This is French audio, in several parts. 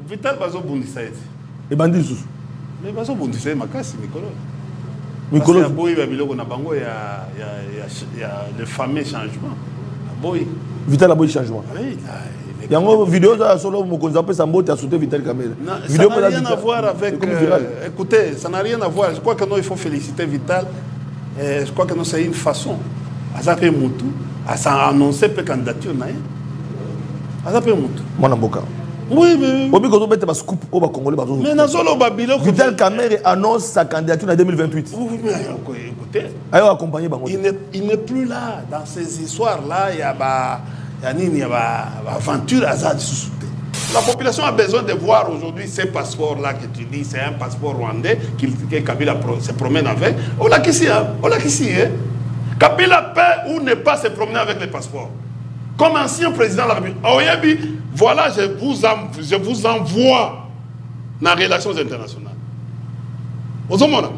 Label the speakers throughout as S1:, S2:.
S1: Vital Bazo Bundisa.
S2: Et Bandit.
S1: Mais Bazo Bundisa, Makasi, Mikolo.
S2: Mikolo.
S1: Parce qu'il y a le fameux changement.
S2: Vital a beau changement.
S1: Oui,
S2: il y a une vidéo solo Mokonza peut s'embêter à sauter Vital Kamel.
S1: Ça n'a rien à voir avec. Écoutez, ça n'a rien à voir. Je crois que nous, il faut féliciter Vital. Je crois que nous, c'est une façon. Azapé Moutou, à s'annoncer la candidature. Azapé Moutou.
S2: Mwanamboka.
S1: Oui, mais.
S2: Mais Vital Kamel annonce sa candidature en 2028.
S1: Oui, mais écoutez. Il n'est plus là. Dans ces histoires-là, il y a une aventure Azad sous. La population a besoin de voir aujourd'hui ces passeports-là que tu dis, c'est un passeport rwandais que Kabila se promène avec. On l'a qu'ici, hein. Kabila peut ou ne pas se promener avec les passeports. Comme ancien président de la République. Voilà, je vous envoie dans les relations internationales. Vous avez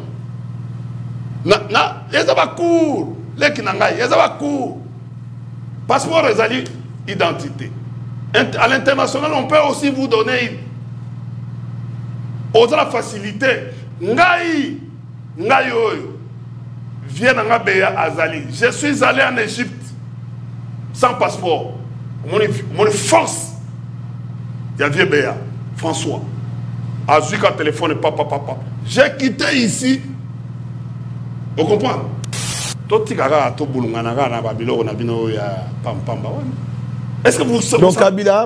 S1: passeport et identité. À l'international, on peut aussi vous donner la facilité. Ngai viens Azali. Je suis allé en Égypte sans passeport. Mon force. Il y a vieux Béa, François. Azuka téléphone, papa. J'ai quitté ici. Vous comprenez? Est-ce que vous savez?
S2: Donc Kabila,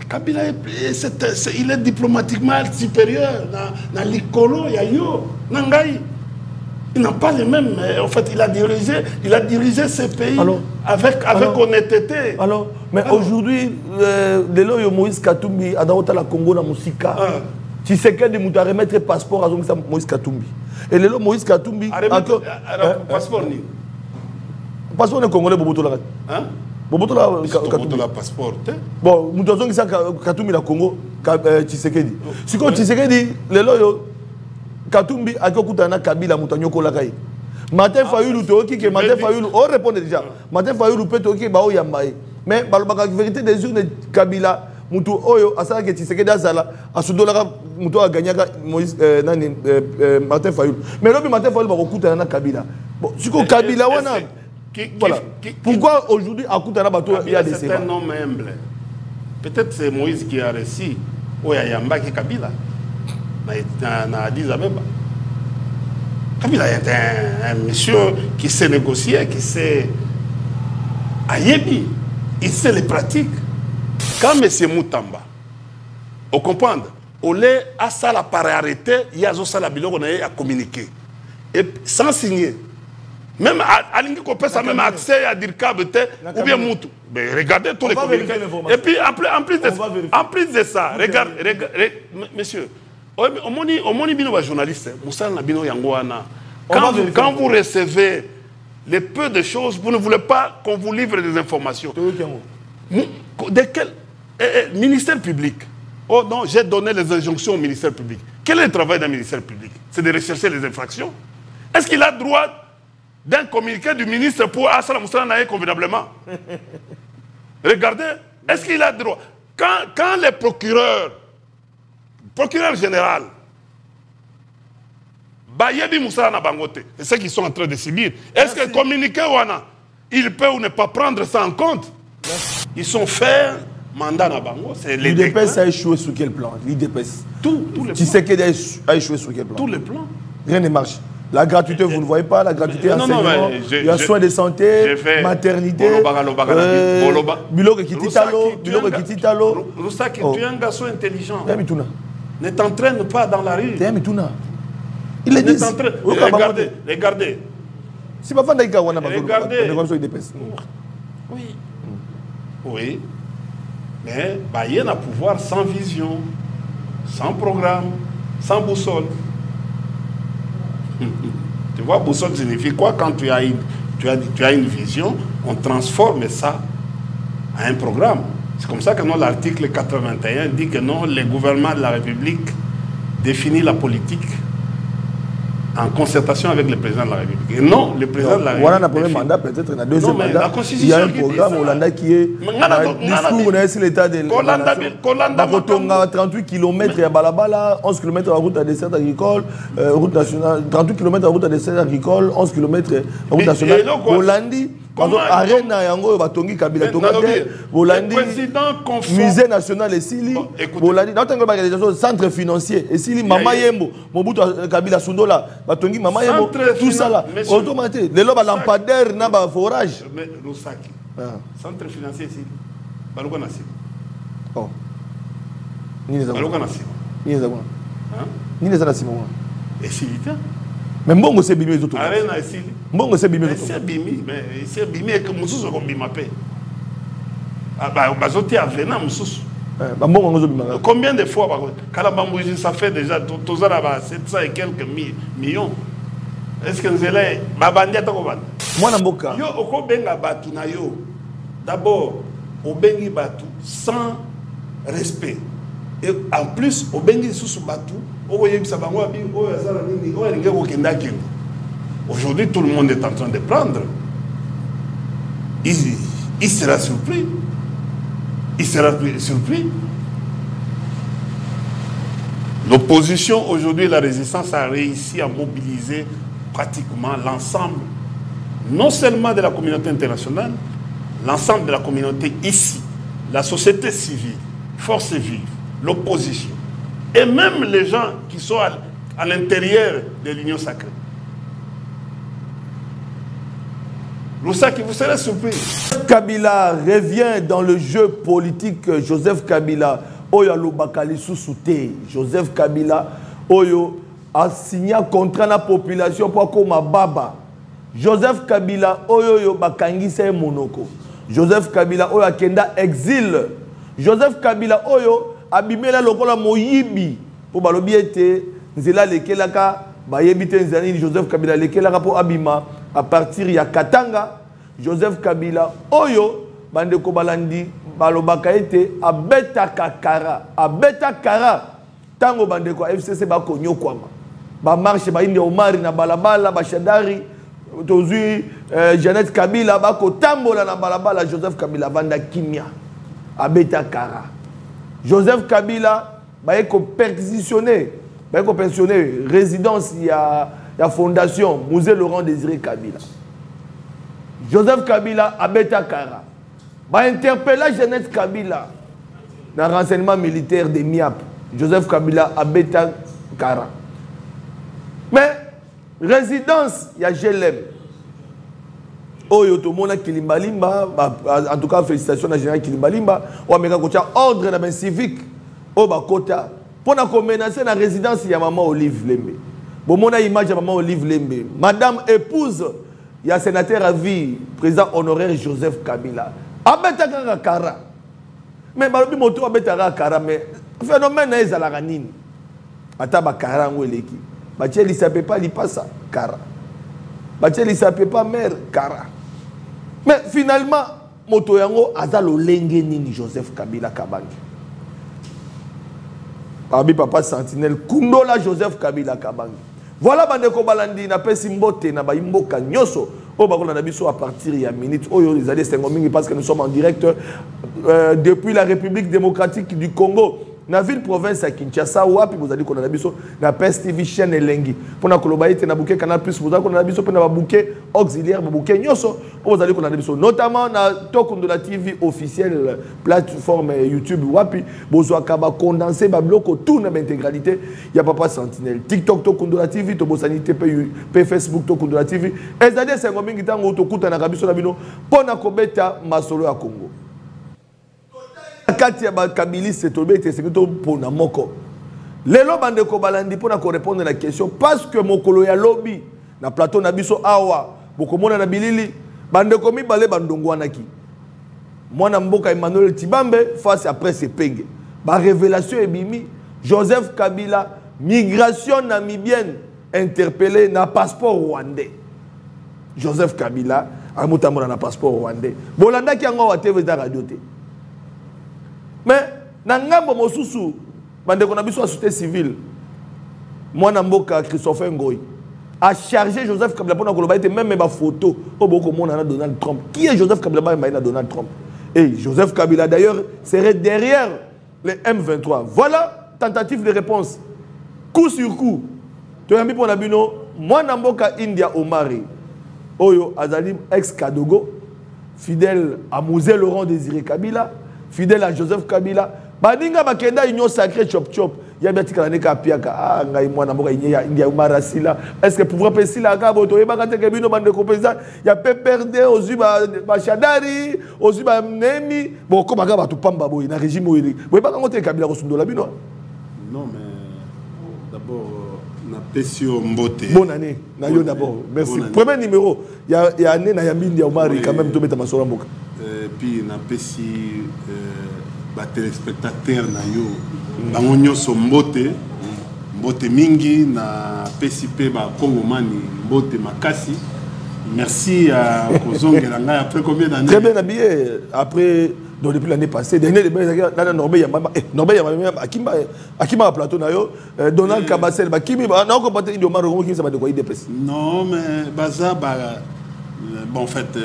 S1: Kabila, il est diplomatiquement supérieur. Dans l'Ikolo, il n'a pas les mêmes. En fait, il a dirigé ce pays avec honnêteté.
S2: Mais aujourd'hui, le Moïse Katumbi a dans la Congo dans Moussika. Tu sais qu'il y a remettre passeport à Moïse Katumbi. Et le Moïse Katumbi
S1: passeport ni.
S2: Passeport congolais Boboto la.
S1: Hein?
S2: Boboto
S1: la passeport.
S2: Bon, nous avons dit Katumbi la Congo, Tshisekedi. Si quand Tshisekedi, le loyo Katumbi a kokutana Kabila mutanyoko la kai. Martin Fayulu toki que Martin Fayulu on répond déjà. Martin Fayulu peut toki ba o yambaye. Mais balobaka vérité des urnes Kabila mutu oyo asala que Tshisekedi azala asudola mutu a gagné Moïse Martin Fayulu. Mais lobi Martin Fayulu ba kokutana Kabila. Bon, si ko Kabila wana voilà. Pourquoi aujourd'hui à Koutana Bato il y a des
S1: c'est un homme humble. Peut-être c'est Moïse qui a réussi ou Yamba qui Kabila. Na Addis Abeba. Kabila est un monsieur qui sait négocier, qui sait ayebi, il sait les pratiques. Quand M. Moutamba, on comprend, on est à ça la arrêté, il y a ça la biloko à communiquer et sans signer. Même à ça même accès à dire ou bien Moutou. Mais regardez tous les communiqués. Et puis en plus de ça, regardez, monsieur, quand vous recevez les peu de choses, vous ne voulez pas qu'on vous livre des informations. De quel ministère public? Oh non, j'ai donné les injonctions au ministère public. Quel est le travail d'un ministère public? C'est de rechercher les infractions. Est-ce qu'il a droit d'un communiqué du ministre pour Assala Moussala Naye convenablement? Regardez, est-ce qu'il a droit? Quand les procureur général, Bayebi Moussala Nabangote, c'est ceux qui sont en train de subir, est-ce que le communiqué Wana, il peut ou ne pas prendre ça en compte? Ils sont faits, mandat Nabango, c'est les
S2: l'IDPS a échoué sur quel plan? L'IDPS.
S1: Tous les plans.
S2: Tu sais qu'il a échoué sur quel plan?
S1: Tous les plans.
S2: Rien ne marche. La gratuité, vous ne voyez pas, la gratuité enseignement, il y a soins de santé, maternité, biloko kititalo,
S1: Roussaki, tu es un garçon intelligent. Ne t'entraîne pas dans la rue.
S2: Il est dit.
S1: Regardez.
S2: Si ma femme n'a pas
S1: regardez.
S2: Oui.
S1: Oui. Mais il y a un pouvoir sans vision, sans programme, sans boussole. Tu vois, boussole signifie quoi? Quand tu as une vision, on transforme ça en un programme. C'est comme ça que l'article 81 dit que non, le gouvernement de la République définit la politique en concertation avec le président de la République. Et non, le président de la République.
S2: Voilà, le premier mandat, peut-être, la deuxième mandat. Il y a un programme Hollanda qui est discours sur l'état de la 38 km à Balabala, 11 km à route à dessert agricole, route nationale, 38 km à route à dessert agricole, 11 km à route nationale. Hollandi, Arena Yango, Batongi Kabila Tongate, Hollandi, musée national et Sili, Hollandi, centre financier et Sili, Mama Yembo, Mobutu Kabila Sundola, Batongi Mama Yembo, tout ça là, automatique. Les lobes lampadaires, n'a forage.
S1: Mais Lusaki, centre financier ici, Balouka Nassim.
S2: Oh.
S1: Balouka Nassim.
S2: Ni les Nassim.
S1: Et Sili,
S2: mais mbongo c'est bimé tout.
S1: Arena et Sili.
S2: Mbongo c'est bimé tout.
S1: C'est bimé, mais c'est bimé que Moussous a bimé paix. Ah bah, bazoté à Vénan Moussous. Combien de fois, Kalabambouji, ça fait déjà, tout ça là-bas, 700 et quelques millions. Est-ce que vous allez, Babandi à Takoban?
S2: Moi, Namboka.
S1: Yo, Oko Benga Batu na yo. D'abord, au Bengi Batu, sans respect. Et en plus, au Bengi sous Batu, aujourd'hui, tout le monde est en train de prendre. Il sera surpris. Il sera surpris. L'opposition, aujourd'hui, la résistance a réussi à mobiliser pratiquement l'ensemble, non seulement de la communauté internationale, l'ensemble de la communauté ici, la société civile, forces vives, l'opposition, et même les gens qui sont à l'intérieur de l'Union sacrée. Lusaki, vous serez surpris.
S2: Kabila revient dans le jeu politique. Joseph Kabila, Oyo Lobakali Sousouté. Joseph Kabila, Oyo a signé un contrat à la population pour comme Baba. Joseph Kabila, Oyo Bakangi c'est Monoko. Joseph Kabila, Oyo Kenda exil. Joseph Kabila, Oyo abimela lokola moyibi. Pour balobi était nzela lekelaka bayebite nzani Joseph Kabila lekelaka pour abima. À partir de Katanga, Joseph Kabila, Oyo, Bandeko Balandi, Balobaka ete, Abeta Kakara, Abeta Kara, Tango Bandeko, FCC Bako Nyokwama, Ba marche, Ba Inde Omari, na Balabala, Ba Shadari, Tozui, Jeannette Kabila, Bako Tambola, na Balabala, Joseph Kabila, Banda Kimia, Abeta Kara. Joseph Kabila, Baeko perquisitionné, Baeko pensionné, résidence, il y a. La fondation Musée Laurent Désiré Kabila. Joseph Kabila Abeta Kara. Va interpeller Jeannette Kabila dans le renseignement militaire de MIAP. Joseph Kabila Abeta Kara. Mais résidence, il y a GLM. Oyo to mona Kilimbalimba, en tout cas félicitations à général Kilimbalimba. On a ordre dans le civique au Bakota pour menacer la résidence il y a maman Olive Lembe. Bon, mon image de maman Olive Lembe. Madame épouse, il y a sénateur à vie, président honoraire Joseph Kabila. Abeta Kara. Mais balobi moto abeta Kara, mais phénomène est à la ranine. Ataba Kara ngweleki. Bacheli il s'appelle pas l'ipasa Kara. Bacheli il s'appelle pas mère Kara. Mais finalement, moto yango azalo lenge nini Joseph Kabila Kabangi. Abi papa sentinelle Kundola Joseph Kabila Kabangi. Voilà bandeko balandi na pesi mbote na baimboka nyoso o bakola na biso à partir ya minute oyo les allez sengomingi parce que nous sommes en direct depuis la République démocratique du Congo. Na ville province à Kinshasa wapi vous allez na biso na PES TV chaîne elengi pona koloba ite na bouquet canal plus vous allez na biso pona ba bouquet auxiliaire ba bouquet nyoso vous allez na biso notamment na Tokundola TV officielle plateforme YouTube wapi bozwa kaba condenser ba bloko tout na intégralité ya papa sentinelle TikTok Tokundola TV to bosanité pe Facebook Tokundola TV ezade sengo mingi tango to kuta na biso na bino pona kobeta masolo ya Congo. Kati ya bakabili c'est tombé et c'est tout pour na moko. Lelo bandeko balandi pour répondre à la question parce que mokolo ya lobby na plateau na biso awa bokomona na bilili bandeko mibale bandongwanaki. Mwana mboka Emmanuel Tibambe face à presse penge. Ba révélation ebimi Joseph Kabila migration namibienne interpellé na passeport rwandais. Joseph Kabila amutamona na passeport rwandais. Bolanda ki ngo wa TV da radio te. Mais na ngambo mosusu bandeko na biso société civile mwana mboka Christopher Ngoyi a chargé Joseph Kabila pour Koloba était même ma photo au beaucoup monde a Donald Trump. Qui est Joseph Kabila et Donald Trump? Et Joseph Kabila d'ailleurs serait derrière les M23. Voilà tentative de réponse. Coup sur coup. Tu as mis pour Nabino, moi Namboka India Omari. Oyo Azali ex-Kadogo, fidèle à Mosé Laurent Désiré Kabila, fidèle à Joseph Kabila. Badinga Bakenda Union Sacrée Chop Chop. Il y a bien qui a piaka. Ah, moi Namboka India Omara Sila. Est-ce que pouvoir passer la Kaboto et Bakate Kabino bande de compétents? Il y a PPRD, Ozuba Bachadari, Ozuba Nemi. Bon, comme Agaba tout Pamba Boy, dans le régime où il est. Vous voyez pas comment tu es Kabila Rosundo la Bino?
S1: Non, mais d'abord.
S2: Bonne année. D'abord. Merci. Bonne premier numéro. Il y a année na Yamindi Omari quand même tout mettre ma soeur Mboka.
S1: Puis na pesi téléspectateurs na yo bangonyo so mbote mingi na pesi pe ba Kongomani mbote makasi. Merci à Kozongela ngai après combien d'années?
S2: Très bien habillé après. Donc depuis l'année passée, dernier débat, Norbert Akima plateau nayo, Donald Kabassel, Bakimi, non combattre Indio Maroc qui ça va de quoi il dépasse.
S1: Non mais Baza bon en fait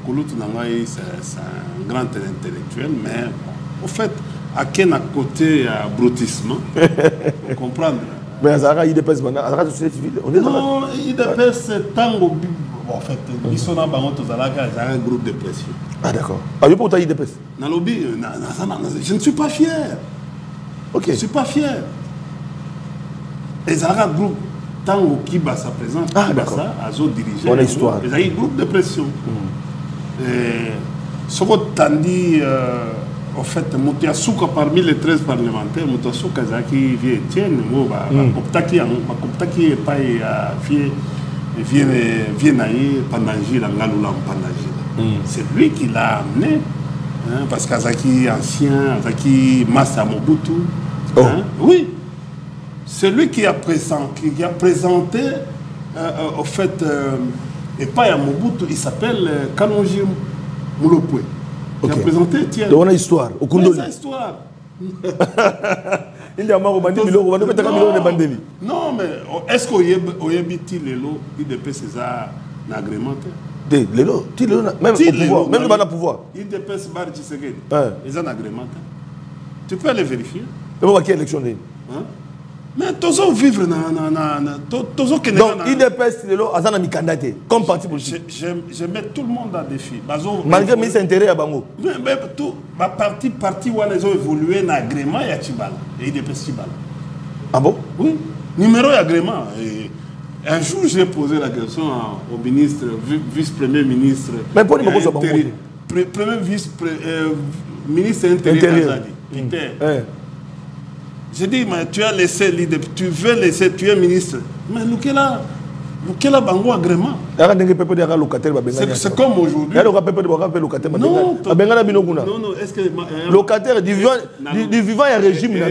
S1: Kouloutou Nangai c'est un grand intellectuel mais en fait à quel côté brutissement comprendre.
S2: Mais Azara il dépasse maintenant, Azara société civile.
S1: Non, il dépasse tango en fait, ils sont dans un groupe de pression.
S2: Ah d'accord. Ah, je peux t'ailler de peste.
S1: Je ne suis pas fier.
S2: Ok.
S1: Je ne suis pas fier. Les Arabes groupe, tant au Kiba ça présente,
S2: ah d'accord.
S1: Azo dirigé.
S2: Bonne histoire.
S1: Ils ont un groupe de pression. Ce que tu dit, en fait, Moutiasouka parmi les 13 parlementaires, Moutiasouka Zaki vient Etienne, Koptaki est pas vient Pandangi, la Ngaloula Pandangi. C'est lui qui l'a amené, hein, parce qu'Azaki ancien, Azaki Massa Mobutu.
S2: Oh.
S1: Hein, oui, c'est lui qui a présenté, au fait, et pas à Mobutu, il s'appelle Kalonji Moulopoué. Il a présenté, tiens.
S2: Donc on a histoire, au Kundoli.
S1: C'est histoire.
S2: Il y a marre au bandit,
S1: non, mais est-ce qu'il y a les lots IDP César n'agrémenté?
S2: Les lots, même au pouvoir, même le pouvoir.
S1: IDP César Tshisekedi, ils ont agrémenté. Tu peux aller vérifier.
S2: Et vous, quelle élection?
S1: Mais tous vivre
S2: donc IDPS lelo azana mikandate comme parti politique.
S1: Je mets tout le monde à défi.
S2: Malgré mis intérêt à bango.
S1: Mais tout ma parti où ils ont évolué dans agrément ya Tibala et IDPS Tibala.
S2: Ah bon?
S1: Oui. Numéro d'agrément. Un jour j'ai posé la question au ministre vice-premier ministre.
S2: Mais pour nous
S1: premier ministre intérieur Peter. J'ai dit, mais tu as laissé l'idée, tu veux laisser, tu es ministre. Mais lequel a bango agrément? C'est comme aujourd'hui. Non, est-ce que.
S2: Locataire, du vivant, il y a un régime, il y a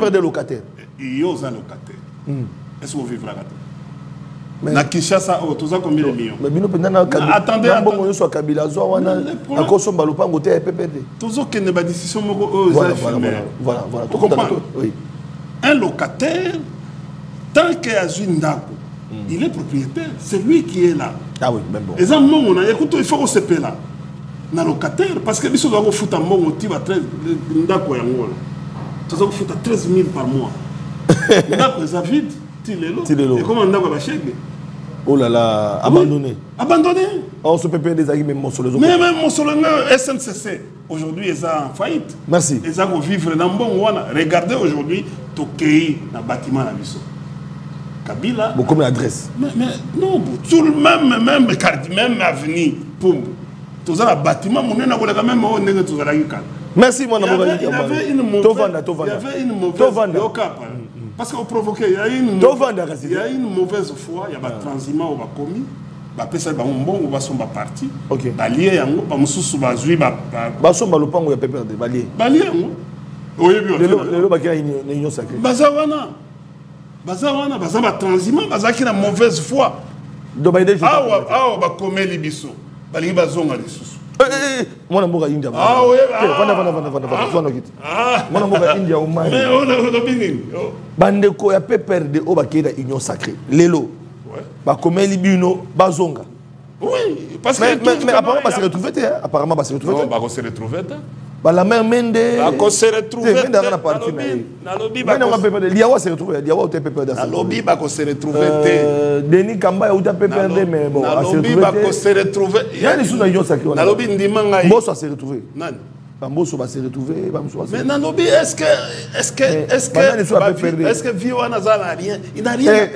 S2: des locataires.
S1: Il y a un locataire. Est-ce qu'on vivra là? Na Kinshasa, tu as combien de millions?
S2: Attendez, voilà.
S1: Un locataire, tant qu'il y a une dame, il est propriétaire. C'est lui qui est là.
S2: Ah oui, même bon.
S1: Écoute, il faut qu'on se paie là. Un locataire, parce que si on doit foutre un bon, tu vas 13 000 par mois. Ça vide. Et comment on a fait?
S2: Oh là là, abandonné.
S1: Abandonné.
S2: On se peut payer des amis, même mon solo.
S1: Mais même mon solo, SNCC, aujourd'hui, ils sont en faillite.
S2: Merci.
S1: Ils ont vivre dans bon. Regardez aujourd'hui, Tokei, dans le bâtiment à Bissau. Kabila.
S2: Bon, comme l'adresse.
S1: Mais non, tout le même avenue. Tout ça, le bâtiment, on est quand même au nez de tout ça.
S2: Merci, mon amour.
S1: Il y avait une mauvaise. Parce qu'on provoquait, il y a une mauvaise foi, il y a un transhumant au commis, après ça, on va son parti, balier, on va sous bazui,
S2: basomba le pango ya pépé de balier.
S1: Balier, oui,
S2: le bakia une union sacrée.
S1: Bazawana, bazaba transhumant, bazaki na mauvaise foi. Ah, on va commer les bisous, balier bazonga les sous.
S2: Mon amour à India.
S1: Ah oui,
S2: mon amour à India au Mali.
S1: Mais on a
S2: Bandeko ya pépé de Obakeda union sacrée. Lelo. comme Libino, Bazonga.
S1: Oui, parce que...
S2: Mais apparemment, on va se retrouver. Apparemment, on va se retrouver.
S1: On va se retrouver.
S2: La mère Mende.
S1: On se retrouver.
S2: Dans la partie.
S1: Dans le lobby,
S2: Liawa se retrouver. Liawa ou PPRD.
S1: Dans le lobby, on se retrouver.
S2: Denis Kamba ou PPRD, mais bon.
S1: Dans le lobby, on se retrouver.
S2: Il y a des sous dans l'Union sacrée.
S1: Dans le lobby, Ndimanga.
S2: Bosso va se retrouver.
S1: Non.
S2: Bosso va se retrouver.
S1: Mais dans le lobby, est-ce que Vio n'a rien? Il n'a rien.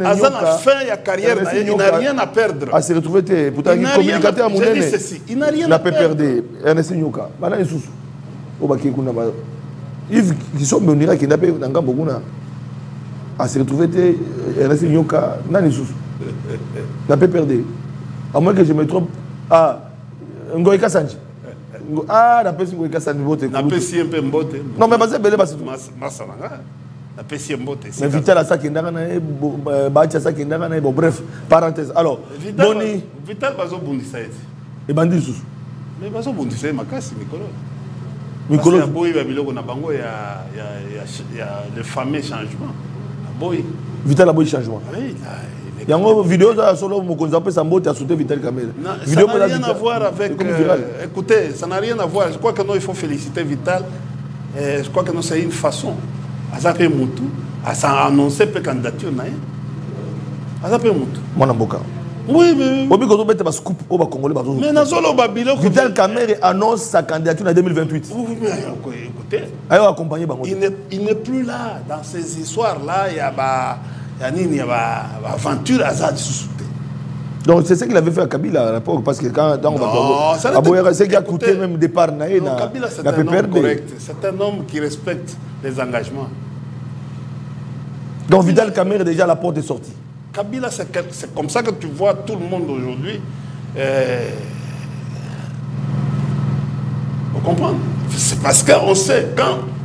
S1: Azan a fin, il y a carrière, il n'a rien à perdre.
S2: À se retrouver, pourtant, il communicateur à mon
S1: aîné. Il n'a rien à perdre.
S2: Ernest Nyoka. Maintenant, il est sous. Au Baki Kuna. Yves, qui sont venus à Kinapé, dans Gamboguna. À se retrouver, Ernest Nyoka, non, il est sous. N'a pas perdu. À moins que je me trompe. Ah, Ngoïka Sanji. Ah, la personne qui a mbote.
S1: La personne un peu mbote.
S2: Non, mais c'est belé parce que
S1: Massalanga. La personne mbote.
S2: Mais Vital a ça qui n'a rien, Bacha ça qui n'a rien. Bon, bref, parenthèse. Alors, Boni.
S1: Vital Bazo Bundisa.
S2: Et Bandi sous.
S1: Mais Bazo Bundisa, Makasi, Mikolo.
S2: Mikolo.
S1: Il y a Boy Babiloko Nabango, il y a le fameux changement. Boy.
S2: Vital a beau changement.
S1: Oui,
S2: il y a une vidéo solo Mokonzape Sambo a sauté Vital Kamel.
S1: Ça n'a rien à voir avec. Écoutez, ça n'a rien à voir. Je crois que nous, il faut féliciter Vital. Je crois que nous, c'est une façon. Azapé Moutou, à s'annoncer pour candidature. Azapé Moutou.
S2: Mon amboka.
S1: Oui, mais.
S2: Obi Gozo Bete va scoop au Congolais.
S1: Mais Nazolo Babilo.
S2: Vital Kamel annonce sa candidature en 2028.
S1: Oui, mais écoutez.
S2: Ayo accompagné Bango.
S1: Il n'est plus là. Dans ces histoires-là, il y a. Il y a une aventure Azad sous.
S2: Donc c'est ce qu'il avait fait à Kabila à l'époque, parce que quand on va c'est qui a coûté même départ
S1: Kabila, c'est un homme correct, c'est un homme qui respecte les engagements.
S2: Donc Vital Kamerhe déjà la porte est sortie.
S1: Kabila, c'est comme ça que tu vois tout le monde aujourd'hui. Vous comprenez? C'est parce qu'on sait,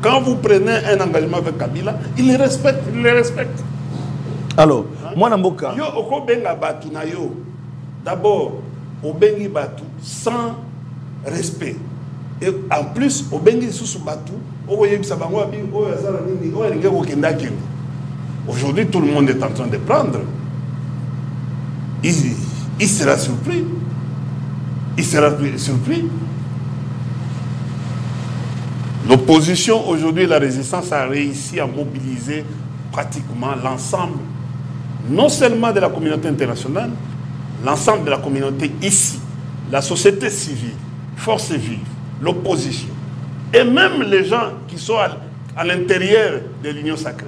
S1: quand vous prenez un engagement avec Kabila, il le respecte.
S2: Alors, moi, Namboka.
S1: Yo, oko benga batu na yo. D'abord, au bengi batu sans respect. Et en plus, au bengi sous batu, aujourd'hui, tout le monde est en train de prendre. Il sera surpris. Il sera surpris. L'opposition, aujourd'hui, la résistance a réussi à mobiliser pratiquement l'ensemble, non seulement de la communauté internationale, l'ensemble de la communauté ici, la société civile, forces vives, l'opposition, et même les gens qui sont à l'intérieur de l'Union sacrée.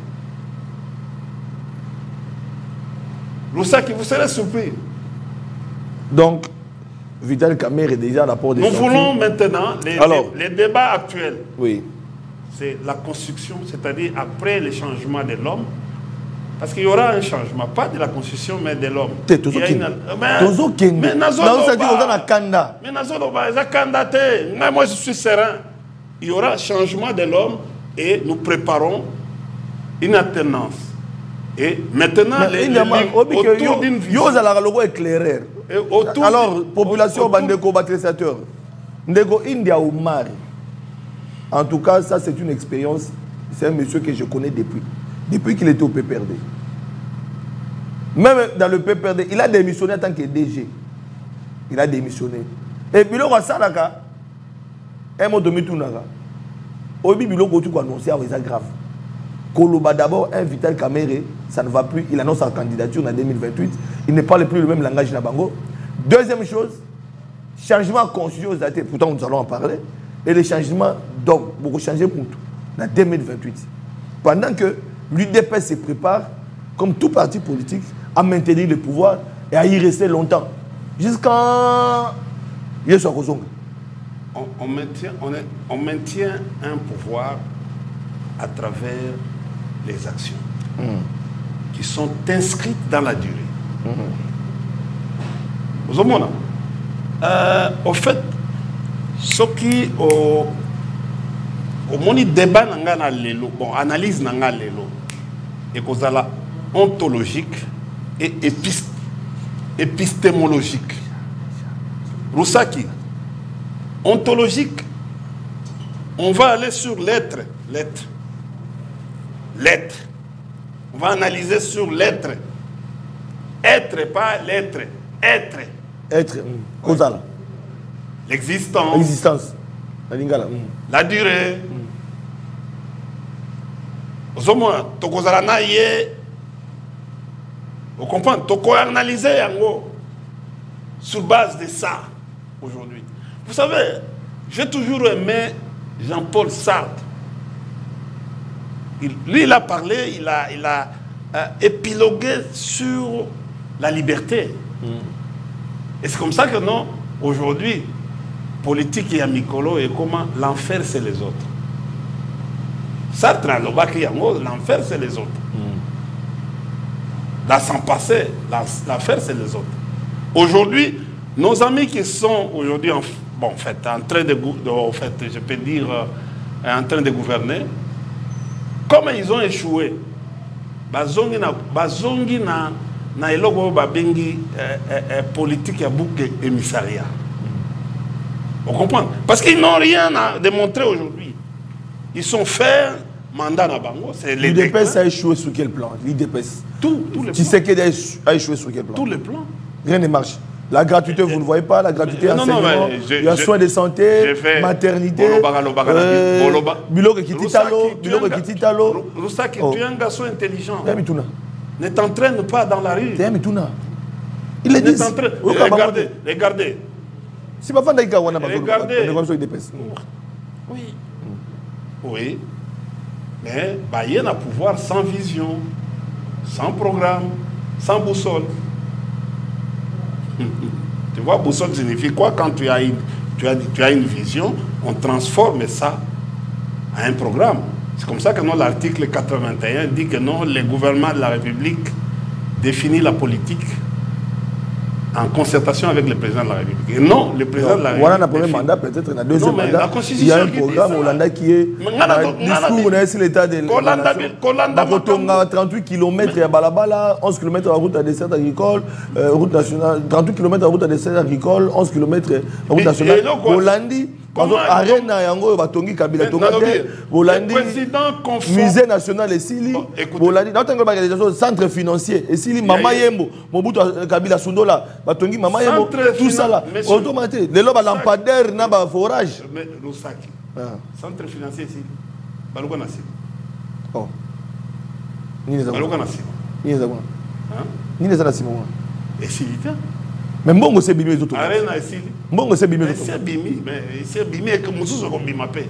S1: Roussaki, vous serez surpris.
S2: Donc, Vital Kamerhe est déjà à la porte des sorties.
S1: Nous voulons maintenant, les débats actuels,
S2: oui,
S1: c'est la construction, c'est-à-dire après le changement de l'homme. Parce qu'il y aura un changement, pas de la constitution, mais de l'homme. Mais moi je suis serein. Il y aura un changement de l'homme et nous préparons une alternance. Et maintenant, autour d'une vision.
S2: Alors, population bandeko batressateur. Ndeko India ou Mari. En tout cas, ça c'est une expérience. C'est un monsieur que je connais depuis qu'il était au PPRD. Même dans le PPRD, il a démissionné en tant que DG. Il a démissionné. Et puis, il a Salaka, un mot de Mitounara. Au début, il a annoncé à ça grave. Koloba d'abord, un Vital Kamerhe, ça ne va plus. Il annonce sa candidature en 2028. Il ne parle plus le même langage Nabango. Deuxième chose, changement constitutionnel, pourtant nous allons en parler, et le changement d'homme, beaucoup changé pour tout, en 2028. Pendant que l'UDP se prépare, comme tout parti politique, à maintenir le pouvoir et à y rester longtemps. Jusqu'à...
S1: On maintient un pouvoir à travers les actions qui sont inscrites dans la durée. Vous avez au fait, ce qui au débat n'a lelo, bon, analyse n'a lelo, et cause la ontologique et épistémologique. Roussaki, ontologique, on va aller sur l'être. On va analyser sur l'être. Être, pas l'être. Être.
S2: Être. Causal.
S1: L'existence.
S2: L'existence.
S1: La durée. Vous comprenez? Tu analyser sur base de ça aujourd'hui. Vous savez, j'ai toujours aimé Jean-Paul Sartre. Lui, il a parlé, il a épilogué sur la liberté. Et c'est comme ça que non, aujourd'hui, politique et amicolo et comment l'enfer c'est les autres. Sartre, l'enfer c'est les autres. Là, sans passer, l'affaire c'est les autres. Aujourd'hui, nos amis qui sont aujourd'hui en train de je peux dire, en train de gouverner, comme ils ont échoué, bazongi na eloko babengi politique ya bouc émissariat. Vous comprenez? Parce qu'ils n'ont rien à démontrer aujourd'hui. Ils sont faits mandat na bango.
S2: L'IDPS a échoué sur quel plan? L'IDPS.
S1: Tous les plans.
S2: Tu sais qu'il a échoué sur quel plan?
S1: Tous les plans.
S2: Rien ne marche. La gratuité, vous ne voyez pas, la gratuité enseignement, il y a soins de santé, maternité, biloko kititalo.
S1: Roussaki, tu es un garçon intelligent. Ne t'entraîne pas dans la rue.
S2: Il le dit.
S1: Regardez.
S2: Si pas fan d'aïka, on a
S1: regardez.
S2: Oui.
S1: Oui. Mais il y a un pouvoir sans vision, sans programme, sans boussole. Tu vois, boussole signifie quoi? Quand tu as une vision, on transforme ça en un programme. C'est comme ça que l'article 81 dit que non, le gouvernement de la République définit la politique en concertation avec le président de la République. Et non, le président de la République.
S2: Voilà, le premier mandat, peut-être, dans le deuxième mandat, il y a un programme Hollanda qui est discours, on a essayé l'état de la 38 km à Balabala, 11 km en route à dessert agricole, route nationale, 38 km en route à dessert agricole, 11 km en route nationale. Hollandi, arène yango batongi Kabila Tongate, Hollandi, musée national et Sili, Hollandi, centre financier et Sili, Mama Yembo, Mobutu Kabila Sundola, batongi Mama Yembo, tout ça là, automatique. Les lobes lampadaires n'a pas forage.
S1: Mais Roussaki, centre financier ici, Balouka Nassi.
S2: Oh.
S1: Balouka Nassi.
S2: Ni les Nassi.
S1: Et Sili,
S2: mais mbongo c'est bimé tout.
S1: Arène à Sili.
S2: Mbongo c'est bimé tout.
S1: C'est bimé, mais c'est bimé que Moussous a bimapé.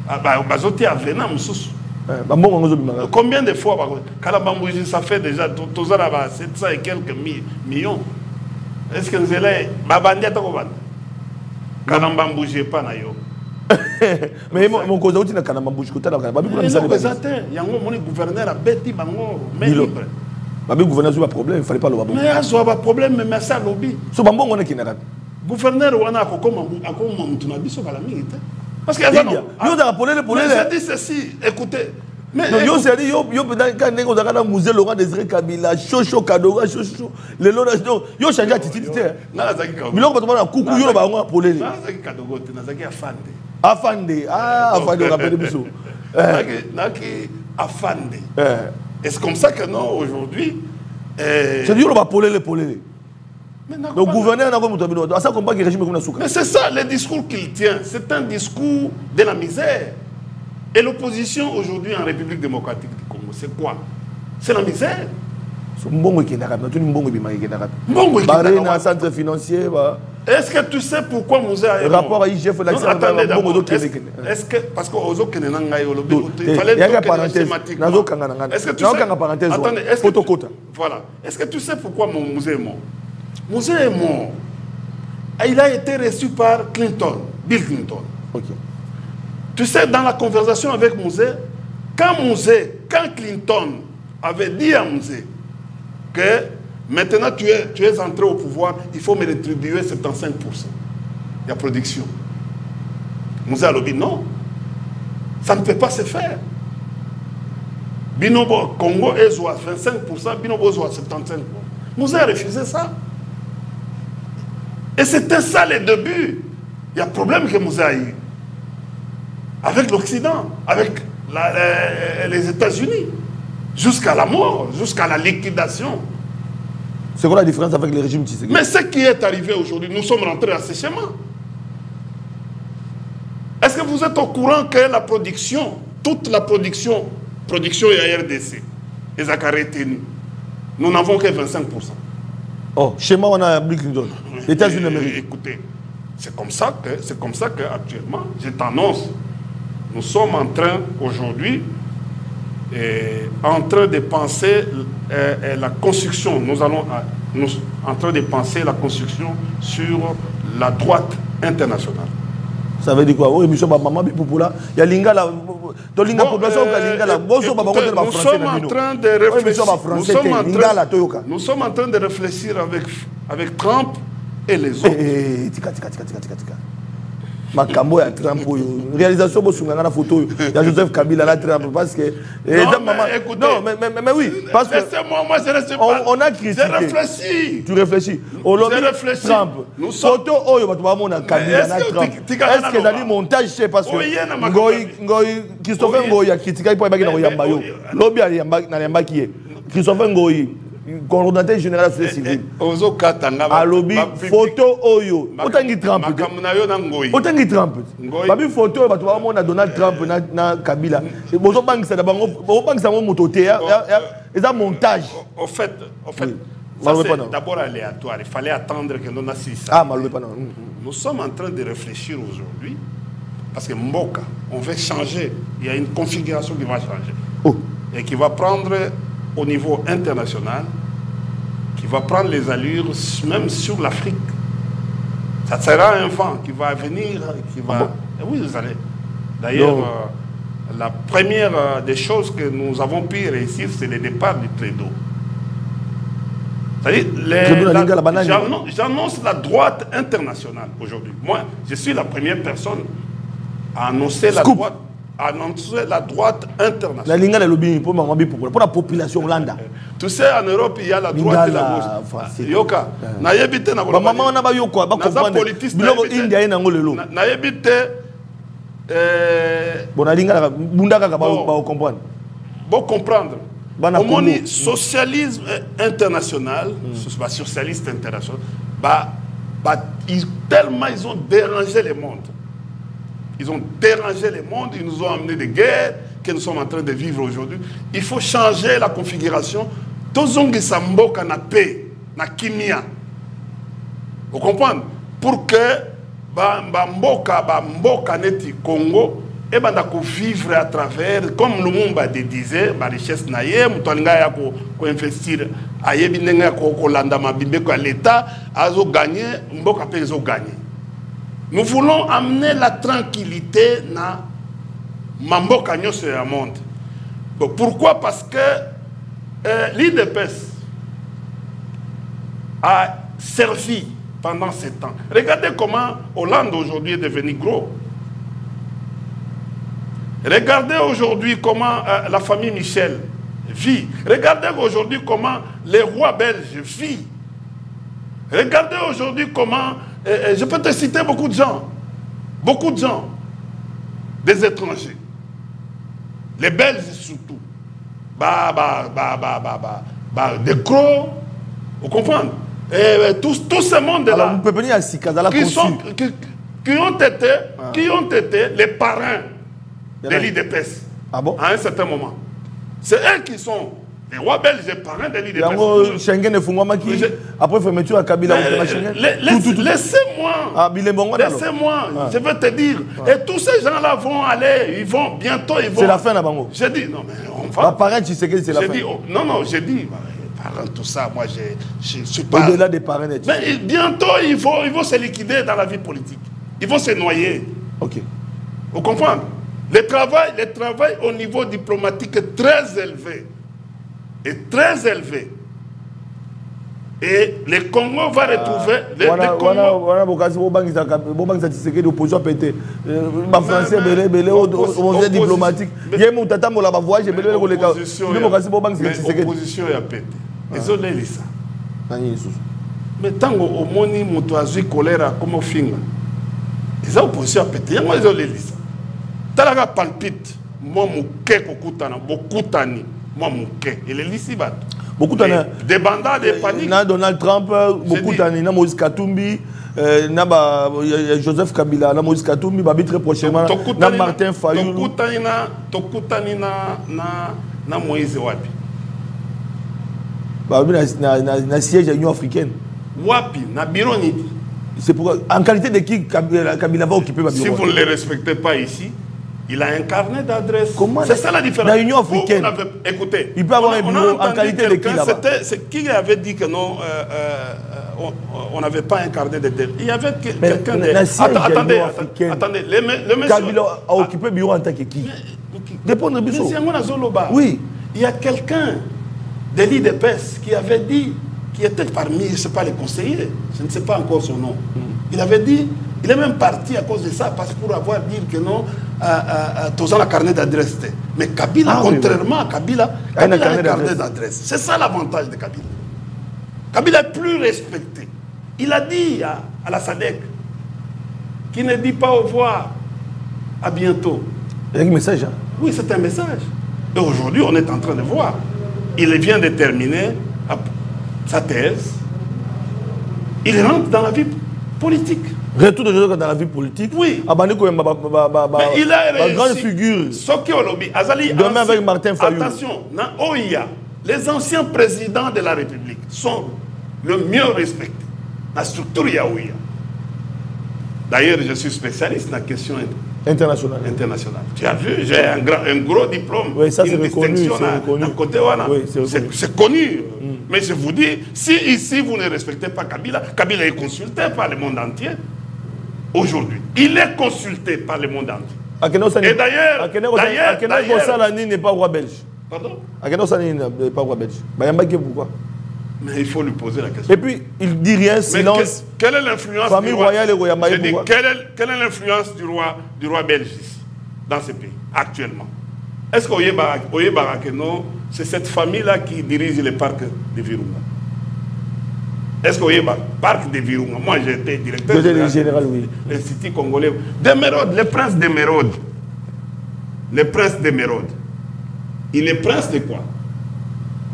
S1: Ah bah bazoté à Vénam Moussous. Combien de fois Kalabambouji, ça fait déjà tous là 700 et quelques millions. Est-ce que nous allons babandi à Takoban? Kalabambouji pas na yo.
S2: Mais mon cause outil na Kalabambouji côté là babi pour
S1: ça il y a un gouverneur a bêti bango mais libre.
S2: Babi gouverneur n'a pas problème, il fallait pas le voir.
S1: Mais il y a pas problème mais ça lobby.
S2: So bambongo on est qui n'a
S1: gouverneur wana akoma mutuna biso kala mingi. Parce que
S2: je
S1: dis ceci, écoutez.
S2: Mais yo c'est dit yo quand nego zakana musée Laurent Désiré Kabila chocho kadoga chocho le lona yo changer attitude
S1: na zaki ka
S2: miloko bato na kuku yo ba ngo polele
S1: na zaki kadogo te na zaki
S2: afande afande rappelle biso
S1: naki afande et c'est comme ça que non aujourd'hui
S2: c'est dit yo ba polele le gouverneur n'a pas montré à ça combat qui régime comme
S1: mais c'est ça le discours qu'il tient, c'est un discours de la misère. Et l'opposition aujourd'hui en République démocratique du Congo, c'est quoi? C'est la misère.
S2: Centre financier.
S1: Est-ce que tu sais pourquoi Moussa a
S2: rapport à IGF
S1: est-ce que parce que Ozo Kenenanga il fallait est-ce que tu sais attendez, voilà. Est-ce que tu sais pourquoi Moussa est mort? Moussa est mort. Il a été reçu par Bill Clinton.
S2: OK.
S1: Tu sais, dans la conversation avec Mouzé, quand Clinton avait dit à Mouzé que maintenant tu es entré au pouvoir, il faut me rétribuer 75% de la production. Mouzé a dit non, ça ne peut pas se faire. Binobo Congo est 25%, Binobo 75%. Mouzé a refusé ça. Et c'était ça le début. Il y a un problème que Mouzé a eu. Avec l'Occident, avec les États-Unis, jusqu'à la mort, jusqu'à la liquidation
S2: C'est quoi la différence avec le régime Tshisekedi?
S1: Mais ce qui est arrivé aujourd'hui, nous sommes rentrés à ce schéma. Est-ce que vous êtes au courant que la production, toute la production est à RDC, les accarés tenus, nous n'avons que 25%.
S2: Oh, schéma, on a Bill Clinton. Les États-Unis d'Amérique.
S1: Écoutez, c'est comme ça qu'actuellement, je t'annonce, nous sommes en train aujourd'hui en train de penser la construction. Nous en train de penser la construction sur la droite internationale.
S2: Ça veut dire quoi? Oui, monsieur Maman Bipoupoula, il y a Lingala. Nous sommes en
S1: train de réfléchir. Nous sommes en train de réfléchir avec Trump et les autres.
S2: Makambo ya Trump, réalisation de la photo de Joseph Kabila la Trump parce que
S1: non
S2: mais oui parce que
S1: moi je reste pas.
S2: On a critiqué.
S1: Je réfléchis.
S2: Tu réfléchis. Je réfléchis. Trump. Photo oyo batu ba mona Kabila na Trump. Est-ce que dans le montage c'est parce que Ngoyi Christopher Ngoyi a critiqué pour ba na yamba yo. Lobi ali yamba na yamba qui Christopher Ngoyi coordonnateur général de la société civile. Alobi photo oyo. Otangi Trump. Otangi Trump. Babi photo bato ba mona Donald Trump na Kabila. Bozo bangisa da bango, bangisa mo mototé et ça montage.
S1: Au fait, d'abord aléatoire. Il fallait attendre que nous assistions.
S2: Ah, malheureusement pas non.
S1: Nous sommes en train de réfléchir aujourd'hui parce que Mboka, on veut changer. Il y a une configuration qui va changer.
S2: Oh.
S1: Et qui va prendre au niveau international, qui va prendre les allures même sur l'Afrique. Ça sera un vent qui va venir, qui va... Ah bon? Oui, vous allez. D'ailleurs, la première des choses que nous avons pu réussir, c'est le départ du Trudeau. C'est-à-dire, j'annonce la droite internationale aujourd'hui. Moi, je suis la première personne à annoncer la droite. Annoncer la droite internationale.
S2: Pour la population hollande.
S1: Tu sais, en Europe, il y a la droite et la gauche. Yoka, na yebite na
S2: ba maman na ba yoko ba comprendre. Biloko India ina ngolelo.
S1: Na yebite
S2: bon alinga bundaka ba comprendre.
S1: Bon comprendre. Au moni socialisme international, socialiste international, tellement ils ont dérangé le monde. Ils ont dérangé le monde, ils nous ont amené des guerres que nous sommes en train de vivre aujourd'hui. Il faut changer la configuration. Tozongi Samboka na paix, na kimia. Vous comprenez? Pour que Mboka neti Congo et vivre à travers, comme Lumumba disait, la richesse naïe, Moutolinga ya ko investir, ayebi nenga ko landa mabimbe ko l'État, azo gagner, Mboka pe zo gagner. Nous voulons amener la tranquillité dans Mamboka sur le monde. Pourquoi? Parce que l'IDPS a servi pendant ce temps. Regardez comment Hollande aujourd'hui est devenu gros. Regardez aujourd'hui comment la famille Michel vit. Regardez aujourd'hui comment les rois belges vivent. Regardez aujourd'hui comment... je peux te citer beaucoup de gens, des étrangers, les Belges surtout, des Crocs, vous comprenez? Tout ce monde-là, qui ont été les parrains de l'IDPS à un certain moment. C'est eux qui sont... Les rois belges, les parrains de l'IDPS.
S2: Schengen et Fungwamaki, après fermeture à Kabila,
S1: laissez-moi. Laissez-moi. Je vais te dire. Et tous ces gens-là vont aller. Bientôt, ils vont.
S2: C'est la fin, là, Bango.
S1: J'ai dit, non, mais on va.
S2: Parrain, tu sais que c'est la fin.
S1: Non, j'ai dit, parrain, tout ça, moi, je suis pas.
S2: Au-delà des parrains,
S1: mais bientôt, ils vont se liquider dans la vie politique. Ils vont se noyer.
S2: Ok.
S1: Vous comprenez? Le travail au niveau diplomatique est très élevé. Est très élevé. Et le Congo va retrouver... L'opposition a pété. Ils ont l'air ça. Mais tant au moni motoazui choléra comme finga. Ils ont opposition a pété. Ils ont l'air ça. Talaga palpite. Moi, mon kek au koutana. Beaucoup tani. Moi, mon kek. Il est ici,
S2: beaucoup
S1: des bandats, des paniques.
S2: Donald Trump, beaucoup de Moïse Katumbi, Joseph Kabila, Moïse Katumbi, très prochainement, Martin Fayulu.
S1: Na Moïse Wapi.
S2: Na siège de l'Union africaine.
S1: Wapi, na Bironi.
S2: C'est pourquoi, en qualité de qui Kabila va occuper ma bureau.
S1: Si vous ne le respectez pas ici, il a un carnet d'adresse. C'est ça la différence.
S2: Dans l'Union africaine.
S1: Écoutez,
S2: il peut avoir un bureau en qualité de qui là-bas.
S1: C'est qui avait dit que non, on n'avait pas un carnet d'adresse. Il y avait quelqu'un de. Attendez, le monsieur.
S2: Kabila a occupé le bureau en tant que qui? Oui.
S1: Il y a quelqu'un de l'IDPS qui avait dit, qui était parmi, je ne sais pas, les conseillers, je ne sais pas encore son nom. Il avait dit, il est même parti à cause de ça, parce que pour avoir dit que non, tous ont un carnet d'adresse. Mais Kabila, contrairement à Kabila, Kabila a un carnet d'adresse. C'est ça l'avantage de Kabila. Kabila est plus respecté. Il a dit à la SADC qu'il ne dit pas au revoir, à bientôt.
S2: Il y a un message. Hein?
S1: Oui, c'est un message. Et aujourd'hui, on est en train de voir. Il vient de terminer sa thèse. Il rentre dans la vie politique.
S2: Retour de Joseph dans la vie politique.
S1: Oui.
S2: Mais
S1: il a réussi.
S2: Grande figure.
S1: Demain
S2: avec Martin Fayulu.
S1: Attention, dans OIA, les anciens présidents de la République sont le mieux respectés. La structure OIA. D'ailleurs, je suis spécialiste dans la question internationale. Tu as vu, j'ai un gros diplôme.
S2: Oui, ça c'est reconnu.
S1: C'est connu. Mais je vous dis, si ici vous ne respectez pas Kabila, Kabila est consulté par le monde entier. Aujourd'hui, il est consulté par le monde entier. Et d'ailleurs,
S2: Salani n'est pas roi belge.
S1: Pardon?
S2: Akeno Salani n'est pas roi belge. Pourquoi?
S1: Mais il faut lui poser la question.
S2: Et puis, il dit rien, silence.
S1: Quelle est l'influence
S2: famille royale et royale?
S1: Je dis, quelle est l'influence du roi belge ici, dans ce pays, actuellement? Est-ce qu'Oye Barakeno, c'est cette famille-là qui dirige le parc de Virunga? Est-ce qu'Oye parc de Virunga? Moi, j'ai été directeur
S2: général, oui.
S1: L'Institut congolais. D'Emeraude, le prince d'Emeraude. Le prince d'Emeraude. Il est prince de quoi?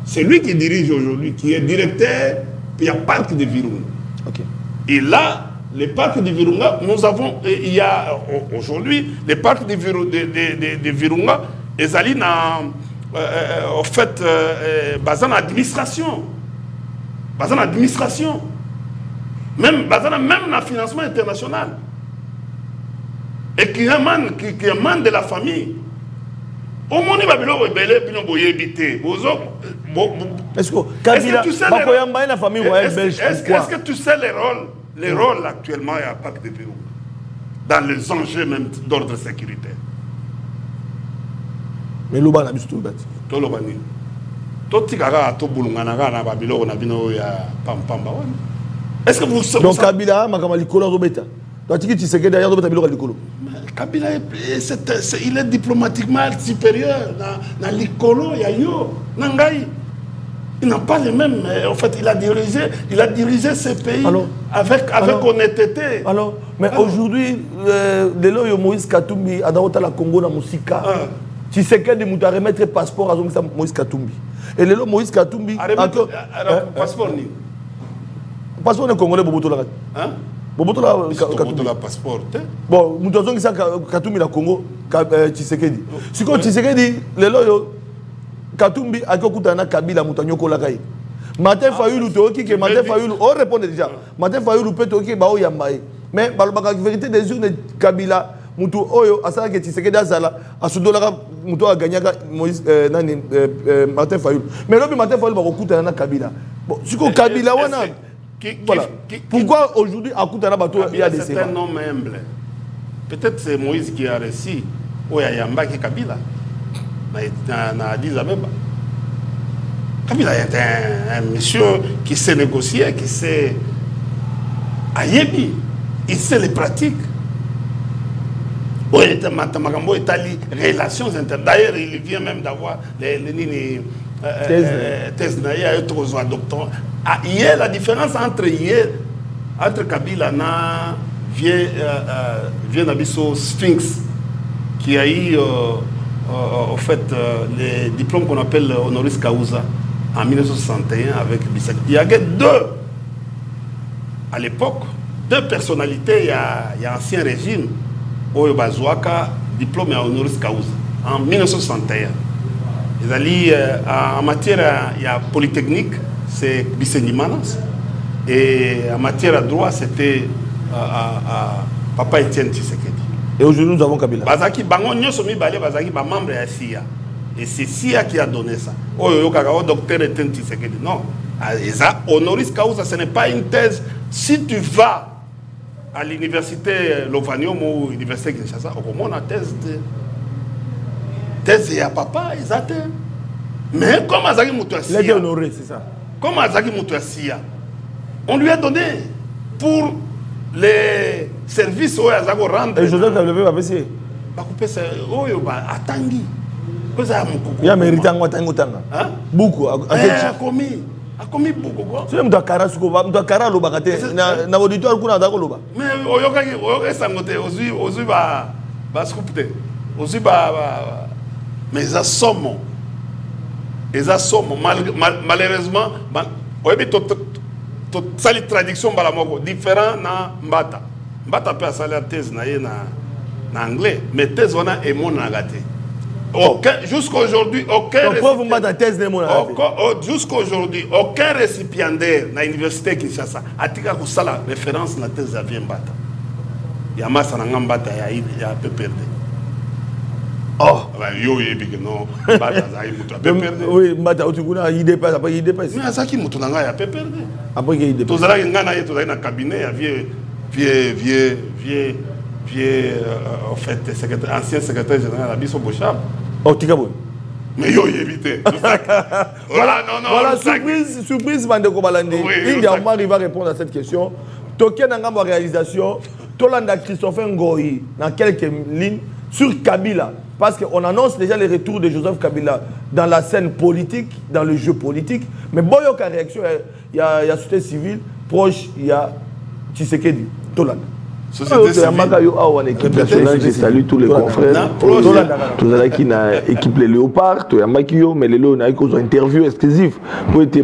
S1: C'est lui qui dirige aujourd'hui, qui est directeur, il y a parc de Virunga.
S2: Okay.
S1: Et là, les parcs de Virunga, nous avons, il y a aujourd'hui, les parcs de Virunga, ils allaient en fait, basant l'administration. Basant l'administration. Même le financement international. Et qui émane de la famille. Au monde, il va
S2: est-ce que
S1: tu sais les rôles actuellement à Parc de Virunga dans les enjeux même d'ordre sécuritaire?
S2: Mais l'Oba n'a pas tout bâti.
S1: Est-ce que vous savez?
S2: Donc Kabila, tu sais que derrière
S1: Kabila, il est diplomatiquement supérieur dans l'Ikolo, Yayo, Nangaï. Il n'a pas les mêmes. En fait, il a dirigé ce pays avec honnêteté.
S2: Alors, mais aujourd'hui, le Moïse Katumbi a dans la Congo dans Moussika. Tu sais que de mouta remettre passeport à Moïse Katumbi. Et le Moïse Katumbi.
S1: Passeport ni.
S2: Passeport de Congolais Boboto la.
S1: Hein?
S2: Boboto
S1: la passeport.
S2: Bon, nous avons dit que Katumbi la Congo, Tshisekedi. Si quand Tshisekedi, le loyo Katumbi a kokutana Kabila Moutanyoko la kai. Martin Fayulu toki que Martin Fayulu on répond déjà. Martin Fayulu peut toki ba o yambaye. Mais la vérité des yeux de Kabila Moutou Oyo asala que Tshisekedi azala asudola Moutou a gagné Moïse Martin Fayulu. Mais là Martin Fayulu va kokutana Kabila. Bon, si ko Kabila wana voilà. Pourquoi aujourd'hui à Koutana Bato il y a des
S1: c'est un homme humble. Peut-être c'est Moïse qui a réussi ou Yamba qui Kabila. Na Addis Abeba. Kabila est un monsieur qui sait négocier, qui sait ayebi, il sait les pratiques. Relations internes. D'ailleurs, il vient même d'avoir les thèses doctorants. Hier, la différence entre Kabila et vient d'Abisso Sphinx, qui a eu en fait les diplômes qu'on appelle honoris causa. en 1961 avec Bissek. Il y avait à l'époque, deux personnalités, il y a ancien régime, Oyo Bazouaka, diplôme honoris causa, en 1961. Ils allaient en matière il y a polytechnique, c'est Bissenimanas, et en matière de droit, c'était Papa Etienne Tshisekedi.
S2: Et aujourd'hui, nous avons Kabila.
S1: Bazaki, Bango Nyosomi Balé, Bazaki, membre de la CIA. Et c'est CIA qui a donné ça. Oyo Kakao, docteur Etienne Tshisekedi. Non. Honoris causa, ce n'est pas une thèse. Si tu vas à l'université Lovanium ou l'université Kinshasa, on a thèse il y a papa, ils attendent. Mais comme Azaki Moutouassia,
S2: il a été honoré, c'est ça.
S1: Comme Azaki Moutouassia, on lui a donné pour les services où Azako rentre.
S2: Et Joseph Kabila va passer.
S1: Atangi.
S2: Il y a mérité un Tanga. Beaucoup.
S1: A commis beaucoup quoi.
S2: C'est même dans Karasuko, dans Karalo Bakate, dans l'auditoire qu'on a dans Koloba.
S1: Mais Oyoka Sangote, Ozu va scoupter. Ozu va. Mais ils assomment. Malheureusement, ça les traductions différent na Mbata. Mbata peut faire la thèse na anglais, mais thèse on a et mon nagaté. Jusqu'aujourd'hui, jusqu'aujourd'hui, aucun récipiendaire dans l'université Kinshasa a tiré la référence à la thèse de Mbata. Il y a Massa Mbata, il y a un peu perdu. Oh, non, Mbata,
S2: oui, Mbata, il dépasse, après il dépasse.
S1: Mais Azaki Moutounanga, il a un peu perdu.
S2: Après il dépasse.
S1: Tous les gens qui sont dans le cabinet, vieux, en fait, ancien secrétaire général de Abisso Bochab.
S2: Oh, Tikabo.
S1: Mais yo, évitez. Voilà, non.
S2: Voilà, surprise, Bandeko Balande. India il va répondre à cette question. Token Nangamba réalisation, Tolanda Christopher Ngoyi, dans quelques lignes, sur Kabila. Parce qu'on annonce déjà le retour de Joseph Kabila dans la scène politique, dans le jeu politique. Mais bon, il y a une réaction, il y a la société civile, proche, il y a Tshisekedi, Tolanda.
S3: Société civile. Je salue tous les confrères. Tous ceux qui ont équipe les léopards, mais les léopards ont une interview exclusive pour être